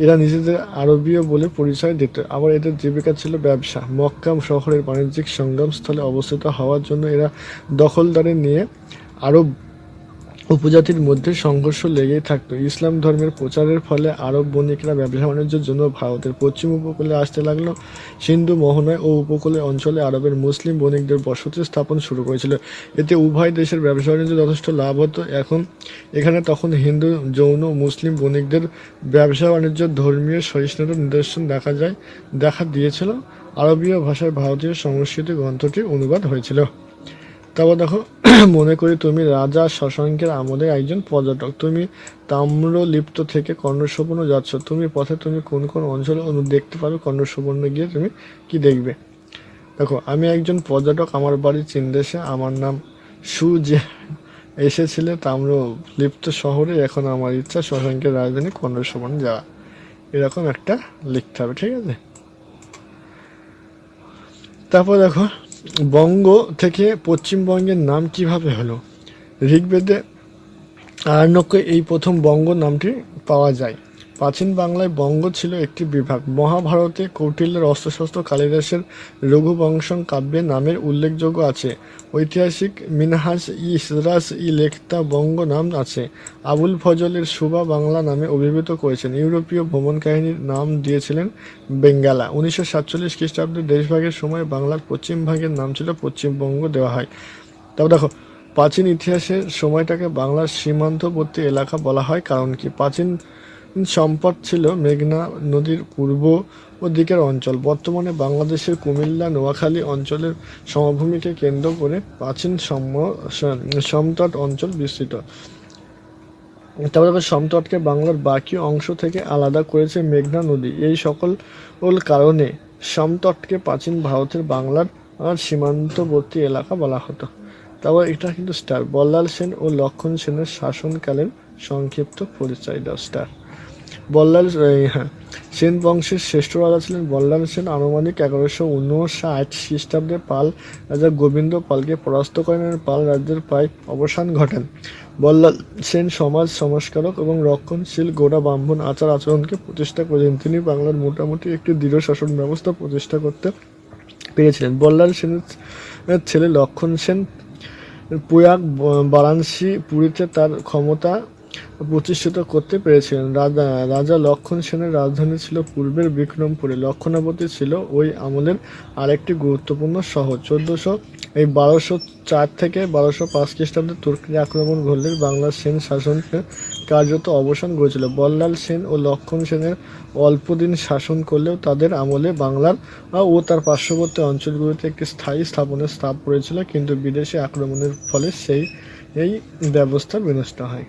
Speaker 1: এরা নিজেদের আরবীয় বলে পরিচয় দিত। আবার এদের জীবিকা ছিল ব্যবসা। মক্কা শহরের বাণিজ্যিক সংগমস্থলে অবস্থিত হওয়ার জন্য এরা দখলদারি নিয়ে আরব উপজাতির মধ্যে সংঘর্ষ লেগেই থাকতো। ইসলাম ধর্মের প্রচারের ফলে আরব বণিকরা ব্যবসা বাণিজ্যের জন্য ভারতের পশ্চিম উপকূলে আসতে লাগলো। সিন্ধু মোহনায় ও উপকূলীয় অঞ্চলে আরবের মুসলিম বণিকদের বসতি স্থাপন শুরু করেছিল। এতে উভয় দেশের ব্যবসা বাণিজ্য যথেষ্ট লাভ হতো। এখানে তখন হিন্দু জৈন মুসলিম বণিকদের ব্যবসা বাণিজ্য ধর্মীয় সহিষ্ণুতার নিদর্শন দেখা দিয়েছিল। আরবীয় ভাষায় ভারতীয় সংস্কৃত গ্রন্থটির অনুবাদ হয়েছিল। তারপর দেখো মনে করি তুমি রাজা শশাঙ্কের আমলে একজন পর্যটক। তুমি তাম্রলিপ্ত থেকে কর্ণসুবর্ণ যাচ্ছ। তুমি পথে তুমি কোন কোন অঞ্চলে দেখতে পারো। কর্ণসুবর্ণ গিয়ে তুমি কি দেখবে। দেখো আমি একজন পর্যটক, আমার বাড়ি চীনদেশে, আমার নাম যে এসেছিলে তাম্রলিপ্ত শহরে। এখন আমার ইচ্ছা শশাঙ্কের রাজধানী কর্ণসুবর্ণ যাওয়া। এরকম একটা লিখতে হবে, ঠিক আছে। তারপর দেখো বঙ্গ থেকে পশ্চিমবঙ্গের নাম কিভাবে হলো। ঋগ্বেদে আরণ্যকে এই প্রথম বঙ্গ নামটি পাওয়া যায়। প্রাচীন বাংলায় বঙ্গ ছিল একটি বিভাগ। মহাভারতে কৌটিল্যের অস্ত্রশস্ত্র, কালিদাসের রঘুবংশম কাব্যে নামের উল্লেখযোগ্য আছে। ঐতিহাসিক মিনহাজ ই সিরাজ ই লেখতা বঙ্গ নাম আছে। আবুল ফজলের সুবা বাংলা নামে অভিভূত করেছেন। ইউরোপীয় ভ্রমণ কাহিনীর নাম দিয়েছিলেন বেঙ্গালা। 1947 খ্রিস্টাব্দে দেশভাগের সময় বাংলার পশ্চিম ভাগের নাম ছিল পশ্চিমবঙ্গ দেওয়া হয়। তারপর দেখো প্রাচীন ইতিহাসের সময়টাকে বাংলার সীমান্তবর্তী এলাকা বলা হয় কারণ কি। প্রাচীন সম্পদ ছিল মেঘনা নদীর পূর্ব ও দিকের অঞ্চল। বর্তমানে বাংলাদেশের কুমিল্লা নোয়াখালী অঞ্চলের সমভূমিকে কেন্দ্র করে প্রাচীন সমতট অঞ্চল বিস্তৃত। তারপরে সমতটকে বাংলার বাকি অংশ থেকে আলাদা করেছে মেঘনা নদী। এই সকল কারণে সমতটকে প্রাচীন ভারতের বাংলার সীমান্তবর্তী এলাকা বলা হতো। তারপর এটা কিন্তু স্টার। বল্লাল সেন ও লক্ষণ সেনের শাসনকালের সংক্ষিপ্ত পরিচয় দাও। স্টার। বল্লাল সেন বংশের শ্রেষ্ঠ রাজা ছিলেন বল্লাল সেন। আনুমানিক 1159 খ্রিস্টাব্দে পাল রাজা গোবিন্দ পালকে পরাস্ত করেন। পাল রাজ্যের প্রায় অবসান ঘটেন। বল্লাল সেন সমাজ সংস্কারক এবং রক্ষণশীল গোড়া ব্রাহ্মণ আচার আচরণকে প্রতিষ্ঠা করেছেন। তিনি বাংলার মোটামুটি একটি দৃঢ় শাসন ব্যবস্থা প্রতিষ্ঠা করতে পেরেছিলেন। বল্লাল সেনের ছেলে লক্ষণ সেন প্রয়াগ বারাণসী পুরীতে তার ক্ষমতা প্রতিষ্ঠিত করতে পেরেছিলেন। রাজা লক্ষণ সেনের রাজধানী ছিল পূর্বের বিক্রমপুরে। লক্ষণাবতী ছিল ওই আমলের আরেকটি গুরুত্বপূর্ণ শহর। 1204 থেকে 1205 খ্রিস্টাব্দে তুর্কির আক্রমণ ঘটলে বাংলার সেন শাসনের কার্যত অবসান ঘটেছিল। বল্লাল সেন ও লক্ষণ সেনের অল্পদিন শাসন করলেও তাদের আমলে বাংলার ও তার পার্শ্ববর্তী অঞ্চলগুলিতে একটি স্থায়ী স্থাপনের স্থাপ পড়েছিল, কিন্তু বিদেশি আক্রমণের ফলে এই ব্যবস্থা বিনষ্ট হয়।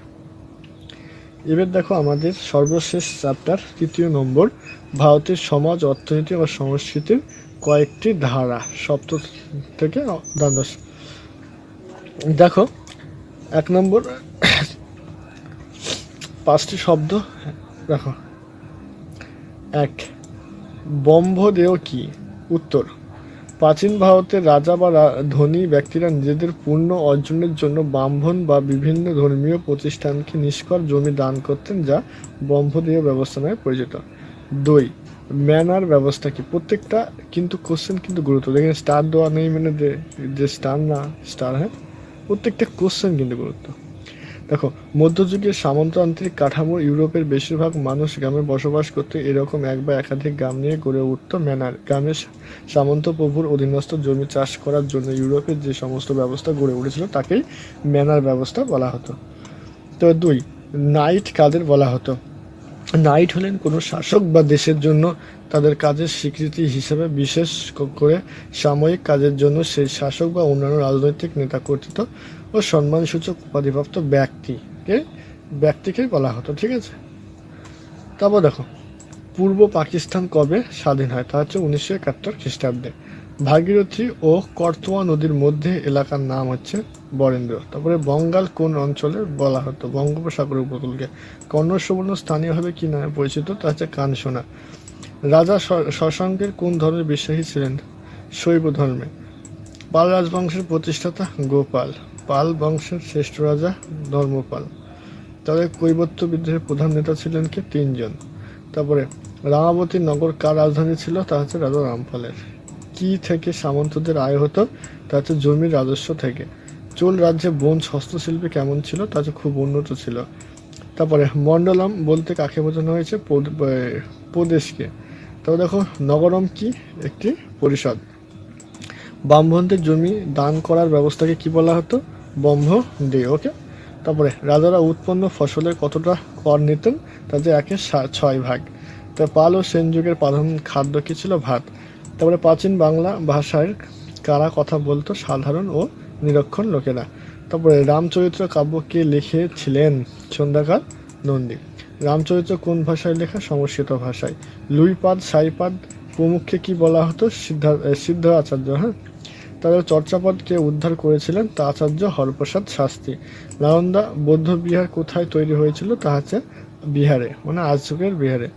Speaker 1: এবার দেখো আমাদের সর্বশেষ চ্যাপ্টার 3 নম্বর, ভারতের সমাজ, অর্থনীতি ও সংস্কৃতির কয়েকটি ধারা, সপ্তম থেকে দ্বাদশ। দেখো 1 নম্বর 5টি শব্দ দেখো। 1, ব্রহ্মদেয় কি? উত্তর, প্রাচীন ভারতের রাজা বা ধনী ব্যক্তিরা নিজেদের পূর্ণ অর্জনের জন্য ব্রাহ্মণ বা বিভিন্ন ধর্মীয় প্রতিষ্ঠানকে নিষ্কর জমি দান করতেন, যা ব্রহ্মদেয় ব্যবস্থা নামে পরিচিত। 2, ম্যানার ব্যবস্থা কি? প্রত্যেকটা কিন্তু কোশ্চেন কিন্তু গুরুত্ব, দেখেন স্টার দেওয়া নেই মানে যে স্টার না স্টার, হ্যাঁ, প্রত্যেকটা কোশ্চেন কিন্তু গুরুত্ব। দেখো, মধ্যযুগের সামন্ততান্ত্রিক কাঠামো, ইউরোপের বেশিরভাগ মানুষ গ্রামে বসবাস করতে এরকম এক বা একাধিক গ্রাম নিয়ে গড়ে উঠত ম্যানার। গ্রামে সামন্ত প্রভুর অধীনস্থ জমি চাষ করার জন্য ইউরোপের যে সমস্ত ব্যবস্থা গড়ে উঠেছিল তাকেই ম্যানার ব্যবস্থা বলা হতো। তো 2, নাইট কাদের বলা হতো? নাইট হলেন কোনো শাসক বা দেশের জন্য তাদের কাজের স্বীকৃতি হিসেবে বিশেষ করে সাময়িক কাজের জন্য সেই শাসক বা অন্যান্য রাজনৈতিক নেতা কর্তৃক ও সম্মানসূচক উপাধিপ্রাপ্ত ব্যক্তিকেই বলা হতো। ঠিক আছে, তারপর দেখো পূর্ব পাকিস্তান কবে স্বাধীন হয়? তা হচ্ছে 1971 খ্রিস্টাব্দে। ভাগীরথী ও করতোয়া নদীর মধ্যে এলাকার নাম হচ্ছে বরেন্দ্র। তারপরে বঙ্গাল কোন অঞ্চলে বলা হতো? বঙ্গোপসাগর উপকূলকে। কন্নড় সুবর্ণ স্থানীয়ভাবে কি নামে পরিচিত? তা হচ্ছে কানসোনা। রাজা শশাঙ্কের কোন ধর্মের বিশ্বাসী ছিলেন? শৈব ধর্মে। পাল রাজবংশের প্রতিষ্ঠাতা গোপাল। পাল বংশের শ্রেষ্ঠ রাজা ধর্মপাল। তাদের কৈবর্ত বিদ্রোহের প্রধান নেতা ছিলেন কে? 3 জন। তারপরে রামাবতী নগর কার রাজধানী ছিল? তা হচ্ছে রাজা রামপালের। কি থেকে সামন্তদের আয় হতো? তা হচ্ছে জমির রাজস্ব থেকে। চোল রাজ্যে ব্রোঞ্জ হস্তশিল্পী কেমন ছিল? তা হচ্ছে খুব উন্নত ছিল। তারপরে মন্ডলম বলতে কাকে বোঝানো হয়েছে? প্রদেশকে। তারপর দেখো নগরম কি? একটি পরিষদ। ব্রাহ্মণদের জমি দান করার ব্যবস্থাকে কি বলা হতো? ব্রহ্মদেয়। ওকে। তারপরে রাজারা উৎপন্ন ফসলের কতটা কর নিতেন? তাতে 1/6 ভাগ। তার পাল ও সেন যুগের প্রধান খাদ্য কি ছিল? ভাত। তারপরে প্রাচীন বাংলা ভাষায় কারা কথা বলতো? সাধারণ ও নিরক্ষর লোকেরা। তারপরে রামচরিত্র কাব্য কে লিখেছিলেন? সন্ধ্যাকার নন্দী। রামচরিত্র কোন ভাষায় লেখা? সংস্কৃত ভাষায়। লুইপাদ, সাইপাদ প্রমুখকে কি বলা হতো? সিদ্ধ আচার্য। হ্যাঁ, তাদের চর্যাপদকে উদ্ধার করেছিলেন তা আচার্য হরপ্রসাদ শাস্ত্রী। নালন্দা বৌদ্ধ বিহার কোথায় তৈরি হয়েছিল? তা হচ্ছে বিহারে, মানে আজকের বিহারে।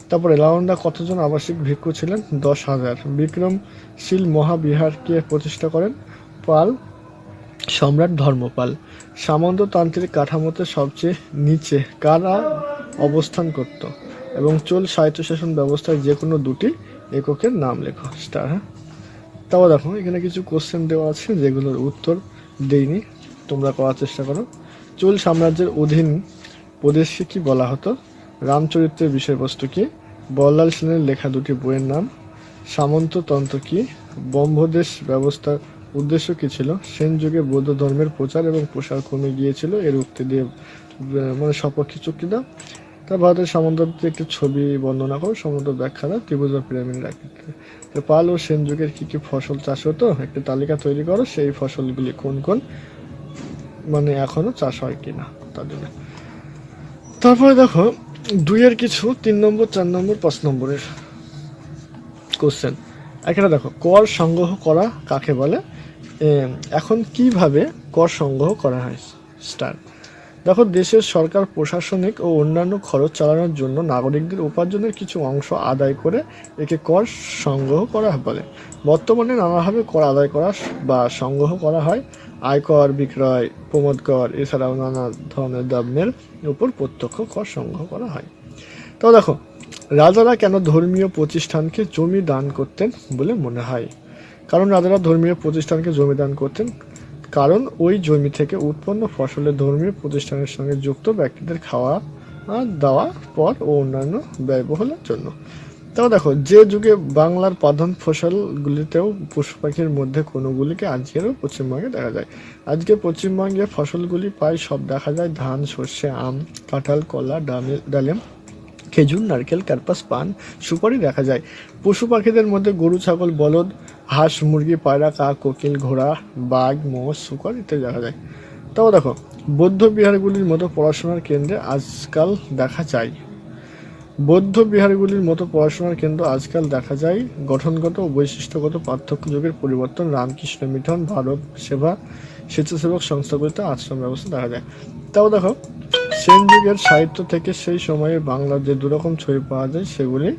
Speaker 1: তারপরে নালন্দা কতজন আবাসিক ভিক্ষু ছিলেন? 10,000। বিক্রমশীল মহাবিহার কে প্রতিষ্ঠা করেন? পাল সম্রাট ধর্মপাল। সামন্ততান্ত্রিক কাঠামোতে সবচেয়ে নিচে কারা অবস্থান করত? এবং চোল স্বায়ত্তশাসন ব্যবস্থায় যে কোনো 2টি এককের নাম লেখো। স্টার। হ্যাঁ, তাও দেখো এখানে কিছু কোশ্চেন দেওয়া আছে যেগুলোর উত্তর দেইনি, তোমরা করার চেষ্টা করো। চোল সাম্রাজ্যের অধীন প্রদেশকে কি বলা হতো? রামচরিত্রের বিষয়বস্তু কি? বল্লাল সেনের লেখা 2টি বইয়ের নাম। সামন্ততন্ত্র কি? ব্রহ্মদেশ ব্যবস্থার উদ্দেশ্য কি ছিল? সেন যুগে বৌদ্ধ ধর্মের প্রচার এবং প্রসার কমে গিয়েছিল, এর উক্তি দিয়ে মানে সপক্ষে চুক্তি দাও। তা ভারতের সামন্তদের একটি ছবি বর্ণনা করো, সমুদ্র ব্যাখ্যা দাও, ত্রিভুজ বা পিরামিড আকৃতি। তো পাল ও সেন যুগের কি কি ফসল চাষ হতো? একটি তালিকা তৈরি করো, সেই ফসলগুলি কোন কোন মানে এখনো চাষ হয় কিনা তাদের। তারপরে দেখো 2-এর কিছু 3 নম্বর, 4 নম্বর, 5 নম্বরের কোশ্চেন। একটা দেখো, কর সংগ্রহ করা কাকে বলে? এখন কিভাবে কর সংগ্রহ করা হয়? স্টার। দেখো, দেশের সরকার প্রশাসনিক ও অন্যান্য খরচ চালানোর জন্য নাগরিকদের উপার্জনের কিছু অংশ আদায় করে একে কর সংগ্রহ করা বলে। বর্তমানে নানাভাবে কর আদায় করা বা সংগ্রহ করা হয়। আয়কর, বিক্রয়, প্রমোদ কর, এছাড়াও নানা ধরনের দ্রব্যের উপর প্রত্যক্ষ কর সংগ্রহ করা হয়। তো দেখো, রাজারা কেন ধর্মীয় প্রতিষ্ঠানকে জমি দান করতেন বলে মনে হয়? কারণ রাজারা ধর্মীয় প্রতিষ্ঠানকে জমি দান করতেন কারণ ওই জমি থেকে উৎপন্ন ফসলের ধর্মীয় প্রতিষ্ঠানের সঙ্গে যুক্ত ব্যক্তিদের খাওয়া দাওয়া পর ও অন্যান্য ব্যয়বহুলের জন্য। তাও দেখো, যে যুগে বাংলার প্রধান ফসলগুলিতেও পশু পাখির মধ্যে কোনোগুলিকে আজকেরও পশ্চিমবঙ্গে দেখা যায়। আজকে পশ্চিমবঙ্গে ফসলগুলি প্রায় সব দেখা যায়। ধান, সর্ষে, আম, কাঁঠাল, কলা, ডালিম, খেজুর, নারকেল, কার্পাস, পান, সুপারি দেখা যায়। পশু পাখিদের মধ্যে গরু, ছাগল, বলদ, হাঁস, মুরগি, পায়রা, কাক, কোকিল, ঘোড়া, বাঘ, মোষ, শুকর ইত্যাদি দেখা যায়। তাও দেখো, বৌদ্ধ বিহারগুলির মতো পড়াশোনার কেন্দ্রে আজকাল দেখা যায় গঠনগত ও বৈশিষ্ট্যগত পার্থক্য, যুগের পরিবর্তন, রামকৃষ্ণ মিশন, ভারত সেবা, স্বেচ্ছাসেবক সংস্থাগুলিতে আশ্রম ব্যবস্থা দেখা যায়। তাও দেখো, সেন যুগের সাহিত্য থেকে সেই সময়ে বাংলার যে দুরকম ছবি পাওয়া যায় সেগুলি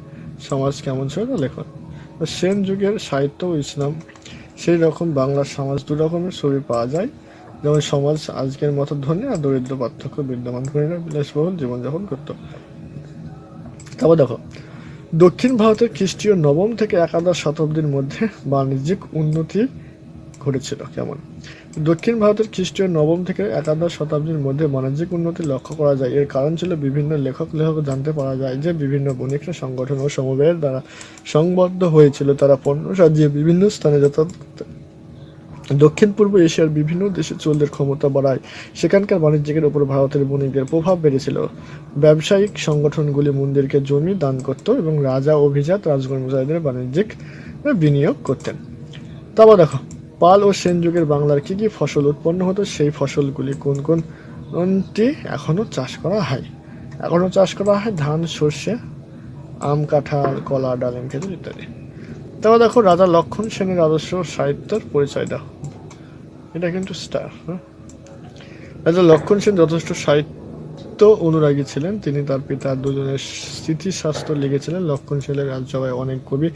Speaker 1: সমাজ কেমন ছিল তা লেখন। সেন যুগের সাহিত্য ও ইসলাম সেই রকম বাংলার সমাজ দু রকমের ছবি পাওয়া যায়। যেমন সমাজ আজকের মতো ধনী আর দরিদ্র পার্থক্য বিদ্যমান, ধনীরা বিলাসবহুল জীবনযাপন করত। তারপর দেখো, দক্ষিণ ভারতের খ্রিস্টীয় নবম থেকে একাদশ শতাব্দীর মধ্যে বাণিজ্যিক উন্নতি ঘটেছিল। কেমন? দক্ষিণ ভারতের খ্রিস্টীয় নবম থেকে একাদশ শতাব্দীর মধ্যে বাণিজ্যিক উন্নতি লক্ষ্য করা যায়। এর কারণ ছিল বিভিন্ন লেখক জানতে পারা যায় যে বিভিন্ন বণিকরা সংগঠন ও সমবায়ের দ্বারা সংবদ্ধ হয়েছিল। তারা পণ্য সাজিয়ে বিভিন্ন স্থানে দক্ষিণ পূর্ব এশিয়ার বিভিন্ন দেশে চোরদের ক্ষমতা বাড়ায়। সেখানকার বাণিজ্যিকের উপর ভারতের বণিকদের প্রভাব বেড়েছিল। ব্যবসায়িক সংগঠনগুলি মন্দিরকে জমি দান করত এবং রাজা অভিজাত রাজকর্মচারীদের বাণিজ্যিক বিনিয়োগ করতেন। তারপর দেখো, পাল ও সেন যুগের বাংলার কি কি ফসল উৎপন্ন হতো, সেই ফসলগুলি কোন কোনটি এখনো চাষ করা হয়। ধান, সর্ষে, আম, কাঁঠাল, কলা, ডালিম, খেজুর ইত্যাদি। তারপর দেখো, রাজা লক্ষণ সেনের আদর্শ সাহিত্যের পরিচয় দাও। এটা কিন্তু স্টার। রাজা লক্ষণ সেন যথেষ্ট সাহিত্য অনুরাগী ছিলেন। তিনি তার পিতার দুজনের স্মৃতিশাস্ত্র লিখেছিলেন। লক্ষণ সেনের রাজসভায় অনেক কবি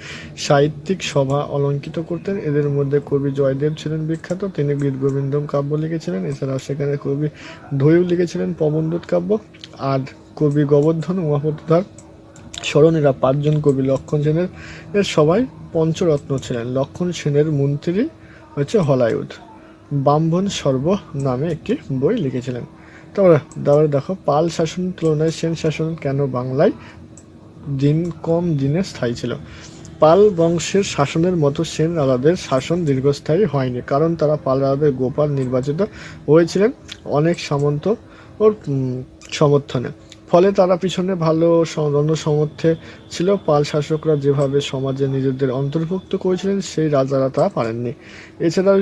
Speaker 1: সাহিত্যিক সভা অলঙ্কিত করতেন। এদের মধ্যে কবি জয়দেব ছিলেন বিখ্যাত। তিনি গীত গোবিন্দম কাব্য লিখেছিলেন। এছাড়াও সেখানে কবি ধৈউ লিখেছিলেন প্রবন্ধ কাব্য। আর কবি গোবর্ধন, উমাপতিধর, স্মরণীরা পাঁচজন কবি লক্ষণ সেনের সবাই পঞ্চরত্ন ছিলেন। লক্ষণ সেনের মন্ত্রী হলায়ুধ ব্রাহ্মণ সর্ব নামে একটি বই লিখেছিলেন। তারপরে দেখো, পাল শাসনের তুলনায় সেন শাসন কেন বাংলায় কম দিনে স্থায়ী ছিল। পাল বংশের শাসনের মতো সেন রাজাদের শাসন দীর্ঘস্থায়ী হয়নি, কারণ তারা পাল রাজাদের গোপাল নির্বাচিত হয়েছিলেন অনেক সামন্ত ওর সমর্থনে। ফলে তারা পিছনে ভালো জনসমর্থে ছিল। পাল শাসকরা যেভাবে সমাজে নিজেদের অন্তর্ভুক্ত করেছিলেন সেই রাজারা তা পারেননি। এছাড়াও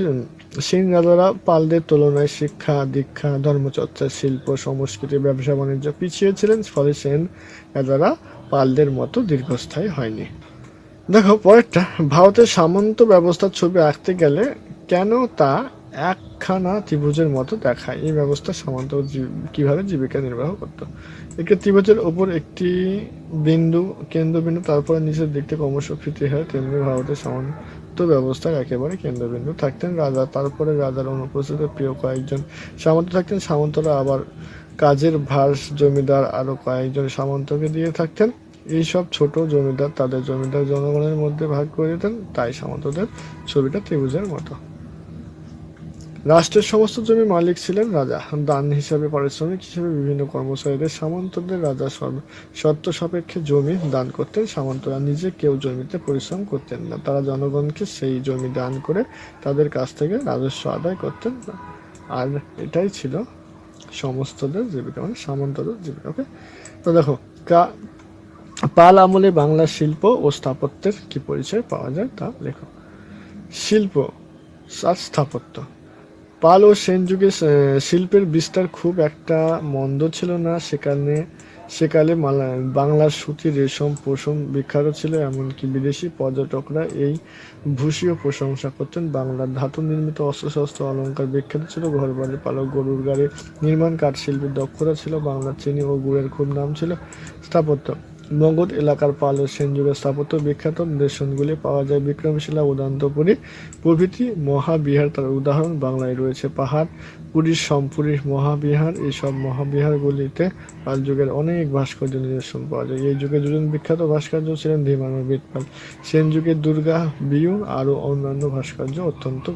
Speaker 1: সেন রাজারা পালদের তুলনায় শিক্ষা দীক্ষা, ধর্মচর্চা, শিল্প সংস্কৃতি, ব্যবসা বাণিজ্য পিছিয়ে ছিলেন। ফলে সেন রাজারা পালদের মতো দীর্ঘস্থায়ী হয়নি। দেখো পরেরটা, ভারতের সামন্ত ব্যবস্থার ছবি আঁকতে গেলে কেন তা একখানা ত্রিভুজের মতো দেখায়। এই ব্যবস্থা সামন্ত কিভাবে জীবিকা নির্বাহ করত। একটি ত্রিভুজের ওপর একটি কেন্দ্রবিন্দু, তারপরে নিচের দিকটা ক্রমশ ফিতে হয়, তেমনি ভারতের সামন্ত ব্যবস্থার একেবারে কেন্দ্রবিন্দু থাকতেন রাজা। তারপরে রাজার অনুপস্থিত প্রিয় কয়েকজন সামন্ত থাকতেন। সামন্তরা আবার কাজের ভার জমিদার আরো কয়েকজন সামন্তকে দিয়ে থাকতেন। এইসব ছোট জমিদার তাদের জমিদার জনগণের মধ্যে ভাগ করে দিতেন। তাই সামন্তদের ছবিটা ত্রিভুজের মতো। রাষ্ট্রের সমস্ত জমি মালিক ছিলেন রাজা। দান হিসাবে, পারিশ্রমিক হিসাবে বিভিন্ন কর্মচারীদের সামন্তদের রাজা শর্ত সাপেক্ষে জমি দান করতেন। সামন্তরা নিজে কেউ জমিতে পরিশ্রম করতেন না, তারা জনগণকে সেই জমি দান করে তাদের কাছ থেকে রাজস্ব আদায় করতেন। আর এটাই ছিল সমস্তদের জীবিকা, মানে সামন্তদের জীবিকা। ওকে, তো দেখো, পাল আমলে বাংলার শিল্প ও স্থাপত্যের কি পরিচয় পাওয়া যায় তা লেখো। শিল্প আর স্থাপত্য। পাল ও সেন যুগে শিল্পের বিস্তার খুব একটা মন্দ ছিল না। সেকালে বাংলার সুতি, রেশম, পশম বিখ্যাত ছিল। এমনকি বিদেশি পর্যটকরা এই ভূষীয় প্রশংসা করতেন। বাংলার ধাতু নির্মিত অস্ত্রশস্ত্র অলঙ্কার বিখ্যাত ছিল। ঘরবাড়ি, পালক, গরুর গাড়ি নির্মাণ, কাঠ শিল্পের দক্ষতা ছিল। বাংলার চিনি ও গুড়ের খুব নাম ছিল। স্থাপত্য। মগধ এলাকার পাল ও সেন যুগের স্থাপত্য বিখ্যাত নিদর্শনগুলি পাওয়া যায় বিক্রমশিলা, উদয়ন্তপুরী প্রভৃতি মহাবিহার তার উদাহরণ। বাংলায় রয়েছে পাহাড়, পুরীর সমপুরী মহাবিহার। এইসব মহাবিহারগুলিতে পাল যুগের অনেক ভাস্কর্য নিদর্শন পাওয়া যায়। এই যুগে দুজন বিখ্যাত ভাস্কর্য ছিলেন ধীমান ও বীরপাল। সেন যুগের দুর্গা, বিয়ু আরও অন্যান্য ভাস্কর্য অত্যন্ত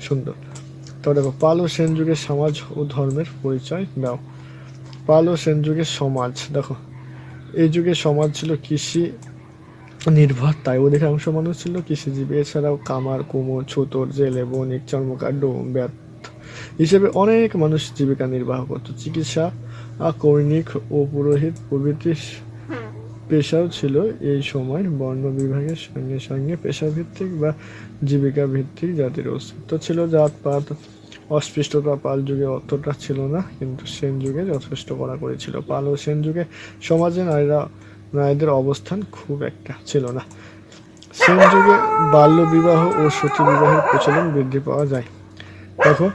Speaker 1: সুন্দর। তবে দেখো, পাল ও সেন যুগের সমাজ ও ধর্মের পরিচয় দাও। পাল ও সেন যুগের সমাজ, দেখো এই যুগের সমাজ ছিল কৃষি নির্ভর, তাই অধিকাংশ মানুষ ছিল কৃষিজীবী। এছাড়াও কামার, কুমোর, ছুতর, জেলে, বণিক, চর্মকার, ডোম, বেত হিসেবে অনেক মানুষ জীবিকা নির্বাহ করত। চিকিৎসা, কৈনিক ও পুরোহিত প্রভৃতি পেশাও ছিল এই সময়। বর্ণ বিভাগের সঙ্গে সঙ্গে পেশাভিত্তিক বা জীবিকা ভিত্তিক জাতির অস্তিত্ব ছিল। জাতপাত অস্পৃষ্টতা পাল যুগে অতটা ছিল না, কিন্তু সেন যুগে যথেষ্ট কড়াকড়ি ছিল। পাল ও সেন যুগে সমাজে নারীদের অবস্থান খুব একটা ছিল না। সেন যুগে বাল্য বিবাহ ও সতী বিবাহের প্রচলন বৃদ্ধি পাওয়া যায়। দেখো,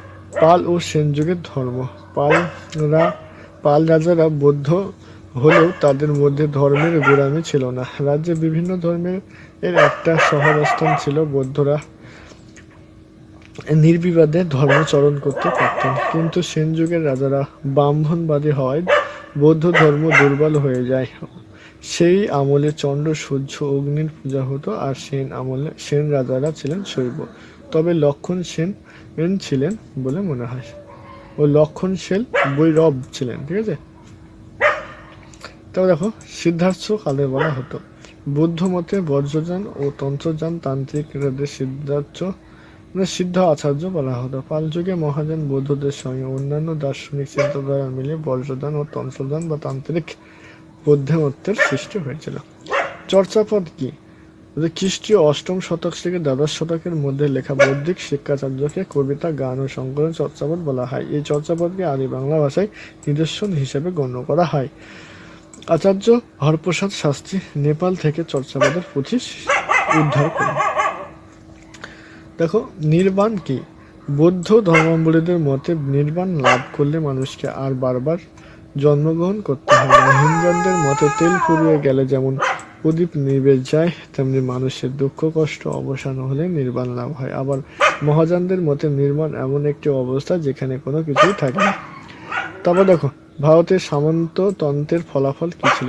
Speaker 1: পাল ও সেন যুগের ধর্ম। পাল রাজারা বৌদ্ধ হলেও তাদের মধ্যে ধর্মের গোড়ামি ছিল না। রাজ্যে বিভিন্ন ধর্মের একটা সহাবস্থান ছিল। বৌদ্ধরা নির্বিবাদে ধর্মচরণ করতে পারতেন, কিন্তু সেন যুগের রাজারা ব্রাহ্মণবাদী হওয়ায় বৌদ্ধ ধর্ম দুর্বল হয়ে যায়। সেই আমলে চন্দ্র, সূর্য, অগ্নির পূজা হতো, আর সেন রাজারা ছিলেন শৈব। তবে লক্ষণ সেন ছিলেন বলে মনে হয়, ও লক্ষণ সেন বৈরব ছিলেন, ঠিক আছে। তবে দেখো, সিদ্ধার্থ কালে বলা হতো। বৌদ্ধ মতে বজ্রযান ও তন্ত্রযান, তান্ত্রিকদের সিদ্ধ আচার্য বলা হতো। পাল যুগে মহাযান বৌদ্ধদের সঙ্গে অন্যান্য দার্শনিক চিন্তাধারা মিলে বজ্রদান ও তন্ত্রদান বা তান্ত্রিক বৌদ্ধমতের সৃষ্টি হয়েছিল। চর্যাপদ কি? খ্রিস্টীয় অষ্টম শতক থেকে দ্বাদশ শতকের মধ্যে লেখা বৌদ্ধিক শিক্ষাচার্যকে কবিতা, গান ও সংকলন চর্যাপদ বলা হয়। এই চর্যাপদকে আদি বাংলা ভাষায় নিদর্শন হিসেবে গণ্য করা হয়। আচার্য হরপ্রসাদ শাস্ত্রী নেপাল থেকে চর্যাপদের পুঁথি উদ্ধার করেন। দেখো, নির্বাণ কি? বৌদ্ধ ধর্মাবলম্বীদের মতে নির্বাণ লাভ করলে মানুষকে আর বারবার জন্মগ্রহণ করতে হয় না। হিন্দুদের মতে তেল ফুরিয়ে গেলে যেমন প্রদীপ নিভে যায়, তেমনি মানুষের দুঃখ কষ্ট অবসান হলে নির্বাণ লাভ হয়। আবার মহাযানদের মতে নির্বাণ এমন একটি অবস্থা যেখানে কোনো কিছুই থাকে না। তবে দেখো, ভারতের সামন্ততন্ত্রের ফলাফল কি ছিল?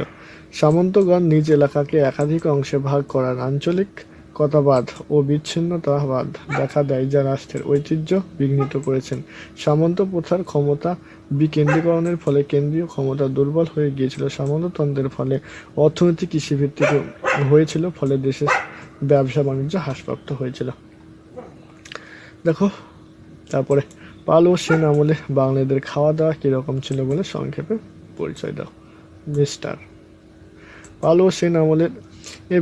Speaker 1: সামন্তগণ নিজ এলাকাকে একাধিক অংশে ভাগ করার আঞ্চলিকতাবাদ ও বিচ্ছিন্নতাবাদ দেখা দেয়, যা রাষ্ট্রের ঐতিহ্য বিঘ্নিত করেছেন। সামন্ত প্রথার ক্ষমতা বিকেন্দ্রীকরণের ফলে কেন্দ্রীয় ক্ষমতা দুর্বল হয়ে গিয়েছিল। সামন্ততন্ত্রের ফলে অর্থনীতি কৃষিভিত্তিক হয়েছিল, ফলে দেশের ব্যবসা বাণিজ্য হ্রাসপ্রাপ্ত হয়েছিল। দেখো, তারপরে পাল ও সেন আমলে বাঙালিদের খাওয়া দাওয়া কিরকম ছিল বলে সংক্ষেপে পরিচয় দাও। মিস্টার। পাল ও সেন আমলের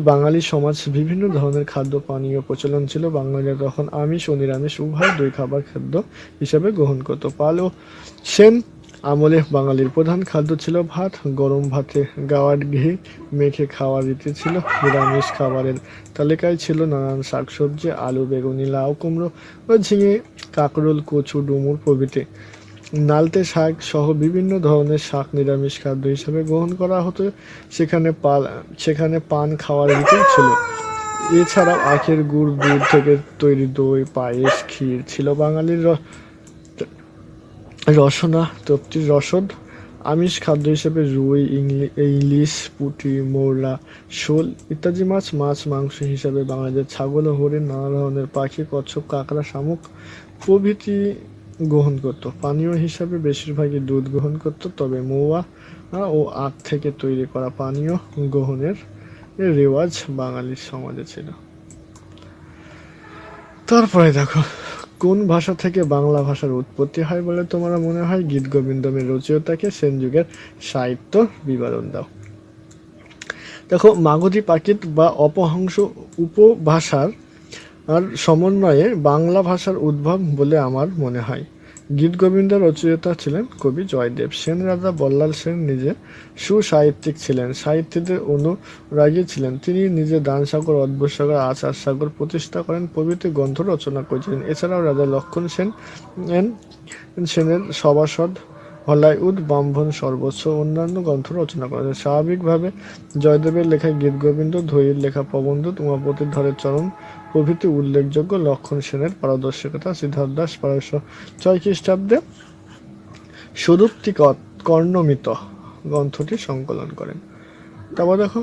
Speaker 1: বাঙালি সমাজ বিভিন্ন ধরনের খাদ্য পানীয় প্রচলন ছিল। বাঙালিরা তখন আমিষ ও নিরামিষ উভয় দুই খাবার খাদ্য হিসাবে গ্রহণ করত। পাল ও সেন আমলে বাঙালির প্রধান খাদ্য ছিল ভাত। গরম ভাতে গাওয়ার ঘি মেখে খাওয়ার রীতি ছিল। নিরামিষ খাবারের তালিকায় ছিল নানান শাকসবজি, আলু, বেগুনি, লাউ, কুমড়ো ও ঝিঙে, কাঁকরোল, কচু, ডুমুর প্রভৃতি। নালতে শাক সহ বিভিন্ন ধরনের শাক নিরামিষ খাদ্য হিসেবে গ্রহণ করা হতো। সেখানে পান খাওয়ার রীতি ছিল। এছাড়াও আখের গুড়, দুধ থেকে তৈরি দই, পায়েস, ক্ষীর ছিল বাঙালির রসনা তৃপ্তির রসদ। আমিষ খাদ্য হিসেবে রুই, ইলিশ, পুঁটি, মৌলা, শোল ইত্যাদি মাছ মাংস হিসাবে বাঙালিদের ছাগল ও হরিণ, নানা ধরনের পাখি, কচ্ছপ, কাঁকড়া, শামুক প্রভৃতি গ্রহণ করত। পানীয় হিসাবে বেশিরভাগই দুধ গ্রহণ করত, তবে মৌয়া ও আখ থেকে তৈরি করা পানীয় গ্রহণের রেওয়াজ বাঙালির সমাজে ছিল। তারপরে দেখো, কোন ভাষা থেকে বাংলা ভাষার উৎপত্তি হয় বলে তোমার মনে হয়? গীত গোবিন্দমের রচয়িতাকে সেন যুগের সাহিত্য বিবরণ দাও। দেখো, মাগধী প্রাকৃত বা অপভ্রংশ উপভাষার সমন্বয়ে বাংলা ভাষার উদ্ভব বলে আমার মনে হয়। গীতগোবিন্দের রচয়িতা ছিলেন কবি জয়দেব। সেন রাজা বল্লাল সেন নিজে সুসাহিত্যিক ছিলেন, সাহিত্যিকদের অনুরাগী ছিলেন। তিনি নিজে দানসাগর, অদ্ভুতসাগর, আচার সাগর প্রতিষ্ঠা করেন প্রভৃতি গ্রন্থ রচনা করেছিলেন। এছাড়াও রাজা লক্ষণ সেনের সভাসদ, হলাইউদ, ব্রাহ্মণ সর্বস্ব অন্যান্য গ্রন্থ রচনা করেছেন। স্বাভাবিকভাবে জয়দেবের লেখা গীতগোবিন্দ, ধৈর্যের লেখা প্রবন্ধ, উমাপতির ধরের চরণ প্রভৃতি উল্লেখযোগ্য। লক্ষণ সেনের পারদর্শিকতা সিদ্ধার্থ দাস 1206 খ্রিস্টাব্দে সুরুক্তি কর্ণমিত গ্রন্থটি সংকলন করেন। তারপর দেখো,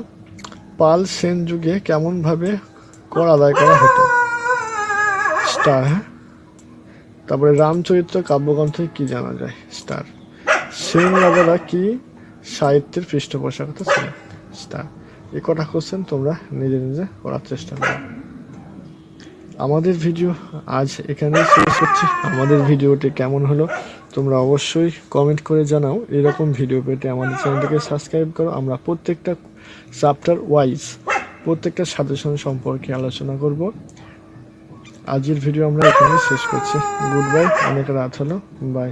Speaker 1: পাল সেন যুগে কেমন ভাবে কর আদায় করা হতো? তারপরে রামচরিত্র কাব্যগ্রন্থে কি জানা যায়? স্টার। সেন রাজারা কি সাহিত্যের পৃষ্ঠপোষকতা ছিল? স্টার। এই কটা কোশ্চেন তোমরা নিজে নিজে করার চেষ্টা করো। আমাদের ভিডিও আজ এখানেই শেষ হচ্ছে। আমাদের ভিডিওটি কেমন হলো তোমরা অবশ্যই কমেন্ট করে জানাও। এরকম ভিডিও পেতে আমাদের চ্যানেলটিকে সাবস্ক্রাইব করো। আমরা প্রত্যেকটা চ্যাপ্টার ওয়াইজ প্রত্যেকটা সাজেশন সম্পর্কে আলোচনা করব। আজকের ভিডিও আমরা এখানেই শেষ করছি। Good bye. অনেক রাত হলো। বাই।